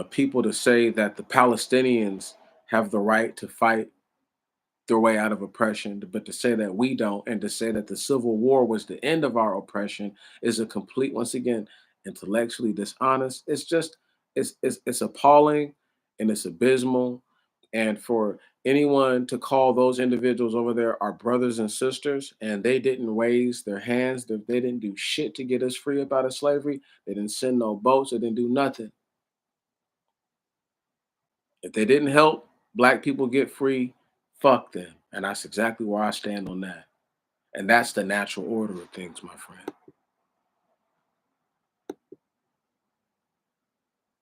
people to say that the Palestinians have the right to fight their way out of oppression, but to say that we don't, and to say that the Civil War was the end of our oppression is a complete, once again, intellectually dishonest. It's just, it's appalling and it's abysmal. And for anyone to call those individuals over there our brothers and sisters, and they didn't raise their hands, they didn't do shit to get us free up out of slavery. They didn't send no boats. They didn't do nothing. If they didn't help black people get free, fuck them. And that's exactly where I stand on that. And that's the natural order of things, my friend.